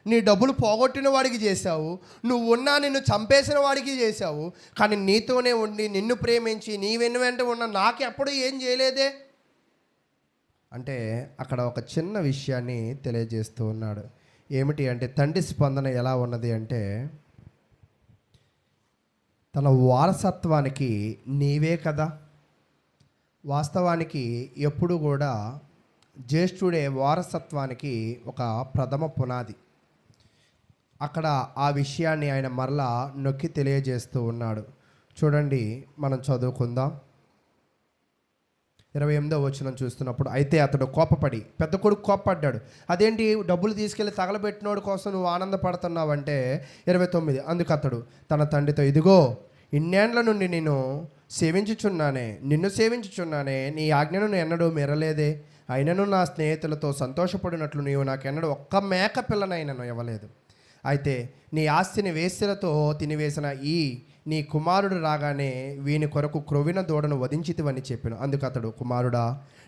నీ డబ్బులు పోగొట్టిన వాడికి చేశావు, నువ్వు ఉన్నా నిన్ను చంపేసిన వాడికి చేశావు, కానీ నీతోనే ఉండి నిన్ను ప్రేమించి నీ వెంట ఉన్న నాకు ఎప్పుడు ఏం చేయలేదే అంటే అక్కడ ఒక చిన్న విషయాన్ని తెలియజేస్తూ ఉన్నాడు. ఏమిటి అంటే తండ్రి స్పందన ఎలా ఉన్నది అంటే తన వారసత్వానికి నీవే కదా. వాస్తవానికి ఎప్పుడు కూడా జ్యేష్ఠుడే వారసత్వానికి ఒక ప్రథమ పునాది. అక్కడ ఆ విషయాన్ని ఆయన మరలా నొక్కి తెలియజేస్తూ ఉన్నాడు. చూడండి, మనం చదువుకుందాం. 28వ వచనం చూస్తున్నప్పుడు, అయితే అతడు కోపపడి, పెద్ద కొడుకు కోపపడ్డాడు. అదేంటి డబ్బులు తీసుకెళ్ళి తగలబెట్టినోడు కోసం నువ్వు ఆనందపడుతున్నావంటే 29, అందుకు అతడు తన తండ్రితో, ఇదిగో ఇన్నేండ్ల నుండి నిన్ను సేవించుచున్నానే, నీ ఆజ్ఞను ఎన్నడూ మెరలేదే. అయినను నా స్నేహితులతో సంతోషపడినట్లు నీవు నాకెన్నడూ ఒక్క మేక పిల్లనైనను ఇవ్వలేదు. అయితే నీ ఆస్తిని వేశ్యలతో తినివేసిన నీ కుమారుడు రాగానే వీని కొరకు క్రొవ్విన దూడను వధించితివని చెప్పాను. అందుకు అతడు, కుమారుడా,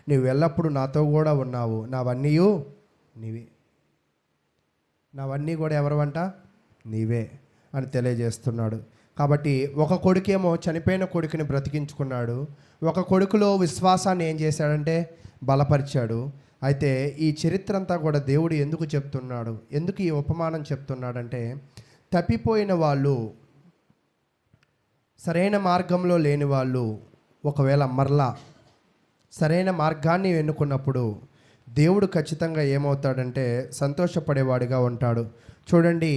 నీవు ఎల్లప్పుడూ నాతో కూడా ఉన్నావు, నావన్నీ నీవే, నావన్నీ కూడా ఎవరు నీవే అని తెలియజేస్తున్నాడు. కాబట్టి ఒక కొడుకేమో చనిపోయిన కొడుకుని బ్రతికించుకున్నాడు, ఒక కొడుకులో విశ్వాసాన్ని ఏం చేశాడంటే బలపరిచాడు. అయితే ఈ చరిత్ర అంతా కూడా దేవుడు ఎందుకు చెప్తున్నాడు, ఎందుకు ఈ ఉపమానం చెప్తున్నాడంటే తప్పిపోయిన వాళ్ళు, సరైన మార్గంలో లేని వాళ్ళు ఒకవేళ మరలా సరైన మార్గాన్ని ఎన్నుకున్నప్పుడు దేవుడు ఖచ్చితంగా ఏమవుతాడంటే సంతోషపడేవాడిగా ఉంటాడు. చూడండి,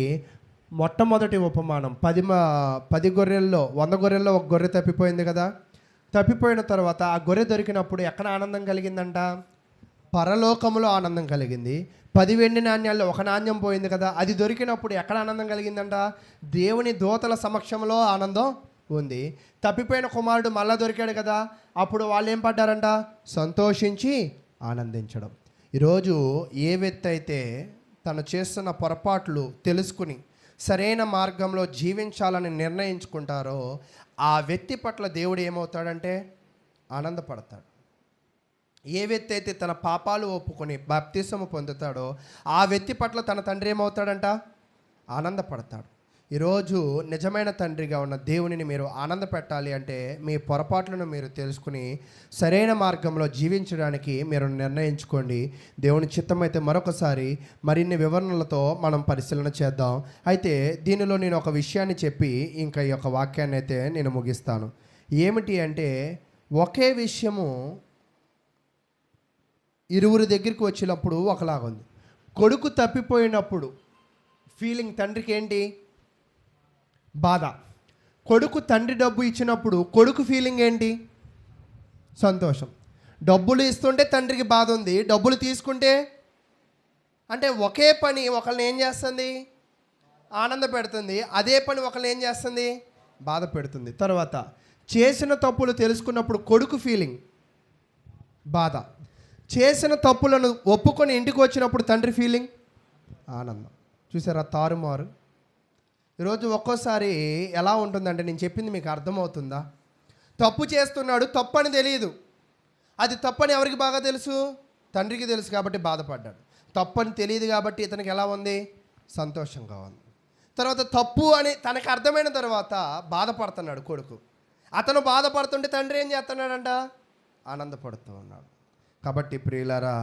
మొట్టమొదటి ఉపమానం 10 గొర్రెల్లో 100 గొర్రెల్లో ఒక గొర్రె తప్పిపోయింది కదా. తప్పిపోయిన తర్వాత ఆ గొర్రె దొరికినప్పుడు ఎక్కడ ఆనందం కలిగిందంట? పరలోకములో ఆనందం కలిగింది. 10 వెండి నాణ్యాల్లో ఒక నాణ్యం పోయింది కదా, అది దొరికినప్పుడు ఎక్కడ ఆనందం కలిగిందంట? దేవుని దూతల సమక్షంలో ఆనందం ఉంది. తప్పిపోయిన కుమారుడు మళ్ళా దొరికాడు కదా, అప్పుడు వాళ్ళు ఏం పడ్డారంట? సంతోషించి ఆనందించడం. ఈరోజు ఏ వ్యక్తి అయితే తను చేస్తున్న పొరపాట్లు తెలుసుకుని సరైన మార్గంలో జీవించాలని నిర్ణయించుకుంటారో ఆ వ్యక్తి పట్ల దేవుడు ఏమవుతాడంటే ఆనందపడతాడు. ఏ వ్యక్తి అయితే తన పాపాలు ఒప్పుకొని బాప్తిసము పొందుతాడో ఆ వ్యక్తి పట్ల తన తండ్రి ఏమవుతాడంట? ఆనందపడతాడు. ఈరోజు నిజమైన తండ్రిగా ఉన్న దేవునిని మీరు ఆనంద పెట్టాలి అంటే మీ పొరపాట్లను మీరు తెలుసుకుని సరైన మార్గంలో జీవించడానికి మీరు నిర్ణయించుకోండి. దేవుని చిత్తమైతే మరొకసారి మరిన్ని వివరణలతో మనం పరిశీలన చేద్దాం. అయితే దీనిలో నేను ఒక విషయాన్ని చెప్పి ఇంకా ఈ యొక్క వాక్యాన్ని అయితే నేను ముగిస్తాను. ఏమిటి అంటే, ఒకే విషయము ఇరువురి దగ్గరికి వచ్చినప్పుడు ఒకలాగుంది. కొడుకు తప్పిపోయినప్పుడు ఫీలింగ్ తండ్రికి ఏంటి? బాధ. కొడుకు తండ్రి డబ్బు ఇచ్చినప్పుడు కొడుకు ఫీలింగ్ ఏంటి? సంతోషం. డబ్బులు ఇస్తుంటే తండ్రికి బాధ ఉంది, డబ్బులు తీసుకుంటే అంటే ఒకే పని ఒకళ్ళని ఏం చేస్తుంది? ఆనంద పెడుతుంది. అదే పని ఒకళ్ళని ఏం చేస్తుంది? బాధ పెడుతుంది. తర్వాత చేసిన తప్పులు తెలుసుకున్నప్పుడు కొడుకు ఫీలింగ్ బాధ. చేసిన తప్పులను ఒప్పుకొని ఇంటికి వచ్చినప్పుడు తండ్రి ఫీలింగ్ ఆనందం. చూసారా తారుమారు? ఈరోజు ఒక్కోసారి ఎలా ఉంటుందంటే, నేను చెప్పింది మీకు అర్థమవుతుందా? తప్పు చేస్తున్నాడు, తప్పు అని తెలియదు. అది తప్పని ఎవరికి బాగా తెలుసు? తండ్రికి తెలుసు కాబట్టి బాధపడ్డాడు. తప్పని తెలియదు కాబట్టి ఇతనికి ఎలా ఉంది? సంతోషంగా ఉంది. తర్వాత తప్పు అని తనకు అర్థమైన తర్వాత బాధపడుతున్నాడు కొడుకు. అతను బాధపడుతుంటే తండ్రి ఏం చేస్తున్నాడంట? ఆనందపడుతూ ఉన్నాడు. కాబట్టి ప్రియులారా,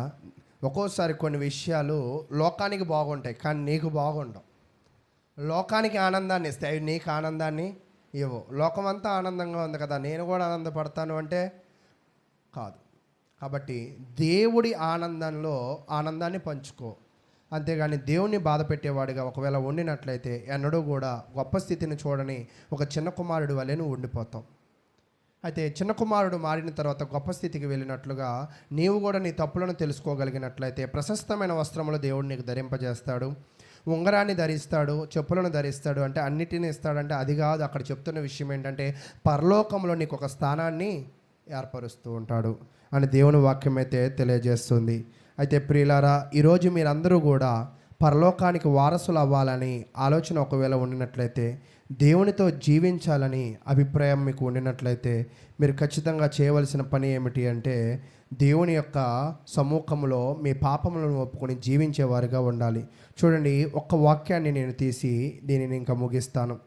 ఒక్కోసారి కొన్ని విషయాలు లోకానికి బాగుంటాయి కానీ నీకు బాగుండవు. లోకానికి ఆనందాన్ని ఇస్తాయి, అవి నీకు ఆనందాన్ని ఇవ్వవు. లోకం అంతా ఆనందంగా ఉంది కదా, నేను కూడా ఆనందపడతాను అంటే కాదు. కాబట్టి దేవుడి ఆనందంలో ఆనందాన్ని పంచుకో. అంతేగాని దేవుణ్ణి బాధ పెట్టేవాడిగా ఒకవేళ ఉండినట్లయితే ఎన్నడూ కూడా గొప్ప స్థితిని చూడని ఒక చిన్న కుమారుడు వలె నువ్వు ఉండిపోతావు. అయితే చిన్న కుమారుడు మారిన తర్వాత గొప్ప స్థితికి వెళ్ళినట్లుగా నీవు కూడా నీ తప్పులను తెలుసుకోగలిగినట్లయితే ప్రశస్తమైన వస్త్రములు దేవుడు నీకు ధరింపజేస్తాడు, ఉంగరాన్ని ధరిస్తాడు, చెప్పులను ధరిస్తాడు. అంటే అన్నిటినీ ఇస్తాడంటే అది కాదు. అక్కడ చెప్తున్న విషయం ఏంటంటే పరలోకంలో నీకు ఒక స్థానాన్ని ఏర్పరుస్తూ ఉంటాడు అని దేవుని వాక్యం అయితే తెలియజేస్తుంది. అయితే ప్రియులారా, ఈరోజు మీరందరూ కూడా పరలోకానికి వారసులు అవ్వాలని ఆలోచన ఒకవేళ ఉండినట్లయితే, దేవునితో జీవించాలని అభిప్రాయం మీకు ఉండినట్లయితే మీరు ఖచ్చితంగా చేయవలసిన పని ఏమిటి అంటే, దేవుని యొక్క సమ్ముఖంలో మీ పాపములను ఒప్పుకొని జీవించేవారుగా ఉండాలి. చూడండి, ఒక్క వాక్యాన్ని నేను తీసి దీనిని ఇంకా ముగిస్తాను.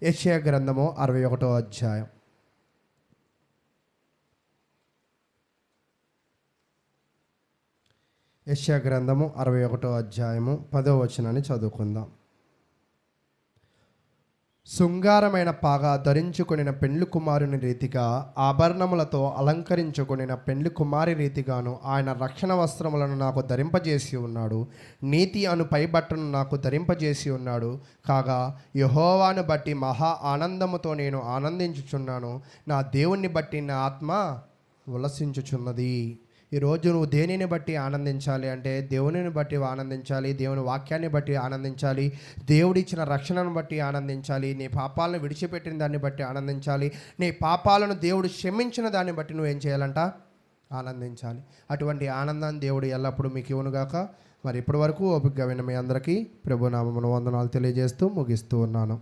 యెషయా గ్రంథము 61వ అధ్యాయం. యెషయా గ్రంథము 61వ అధ్యాయము 10వ వచనాన్ని చదువుకుందాం. శృంగారమైన పాగా ధరించుకొనిన పెండ్లి కుమారుని రీతిగా, ఆభరణములతో అలంకరించుకొనిన పెండ్లి కుమారి రీతిగాను ఆయన రక్షణ వస్త్రములను నాకు ధరింపజేసి ఉన్నాడు. నీతి అను పైబట్టను నాకు ధరింపజేసి ఉన్నాడు. కాగా యెహోవాను బట్టి మహా ఆనందముతో నేను ఆనందించుచున్నాను. నా దేవుణ్ణి బట్టి నా ఆత్మ ఉల్లసించుచున్నది. ఈరోజు నువ్వు దేనిని బట్టి ఆనందించాలి అంటే దేవునిని బట్టి ఆనందించాలి, దేవుని వాక్యాన్ని బట్టి ఆనందించాలి, దేవుడిచ్చిన రక్షణను బట్టి ఆనందించాలి, నీ పాపాలను విడిచిపెట్టిన దాన్ని బట్టి ఆనందించాలి, నీ పాపాలను దేవుడు క్షమించిన దాన్ని బట్టి నువ్వేం చేయాలంట? ఆనందించాలి. అటువంటి ఆనందాన్ని దేవుడు ఎల్లప్పుడూ మీకు ఇవ్వనుగాక. మరి ఇప్పటి వరకు ఓపికగా విన్న మీ అందరికీ ప్రభునామమున వందనాలు తెలియజేస్తూ ముగిస్తూ ఉన్నాను.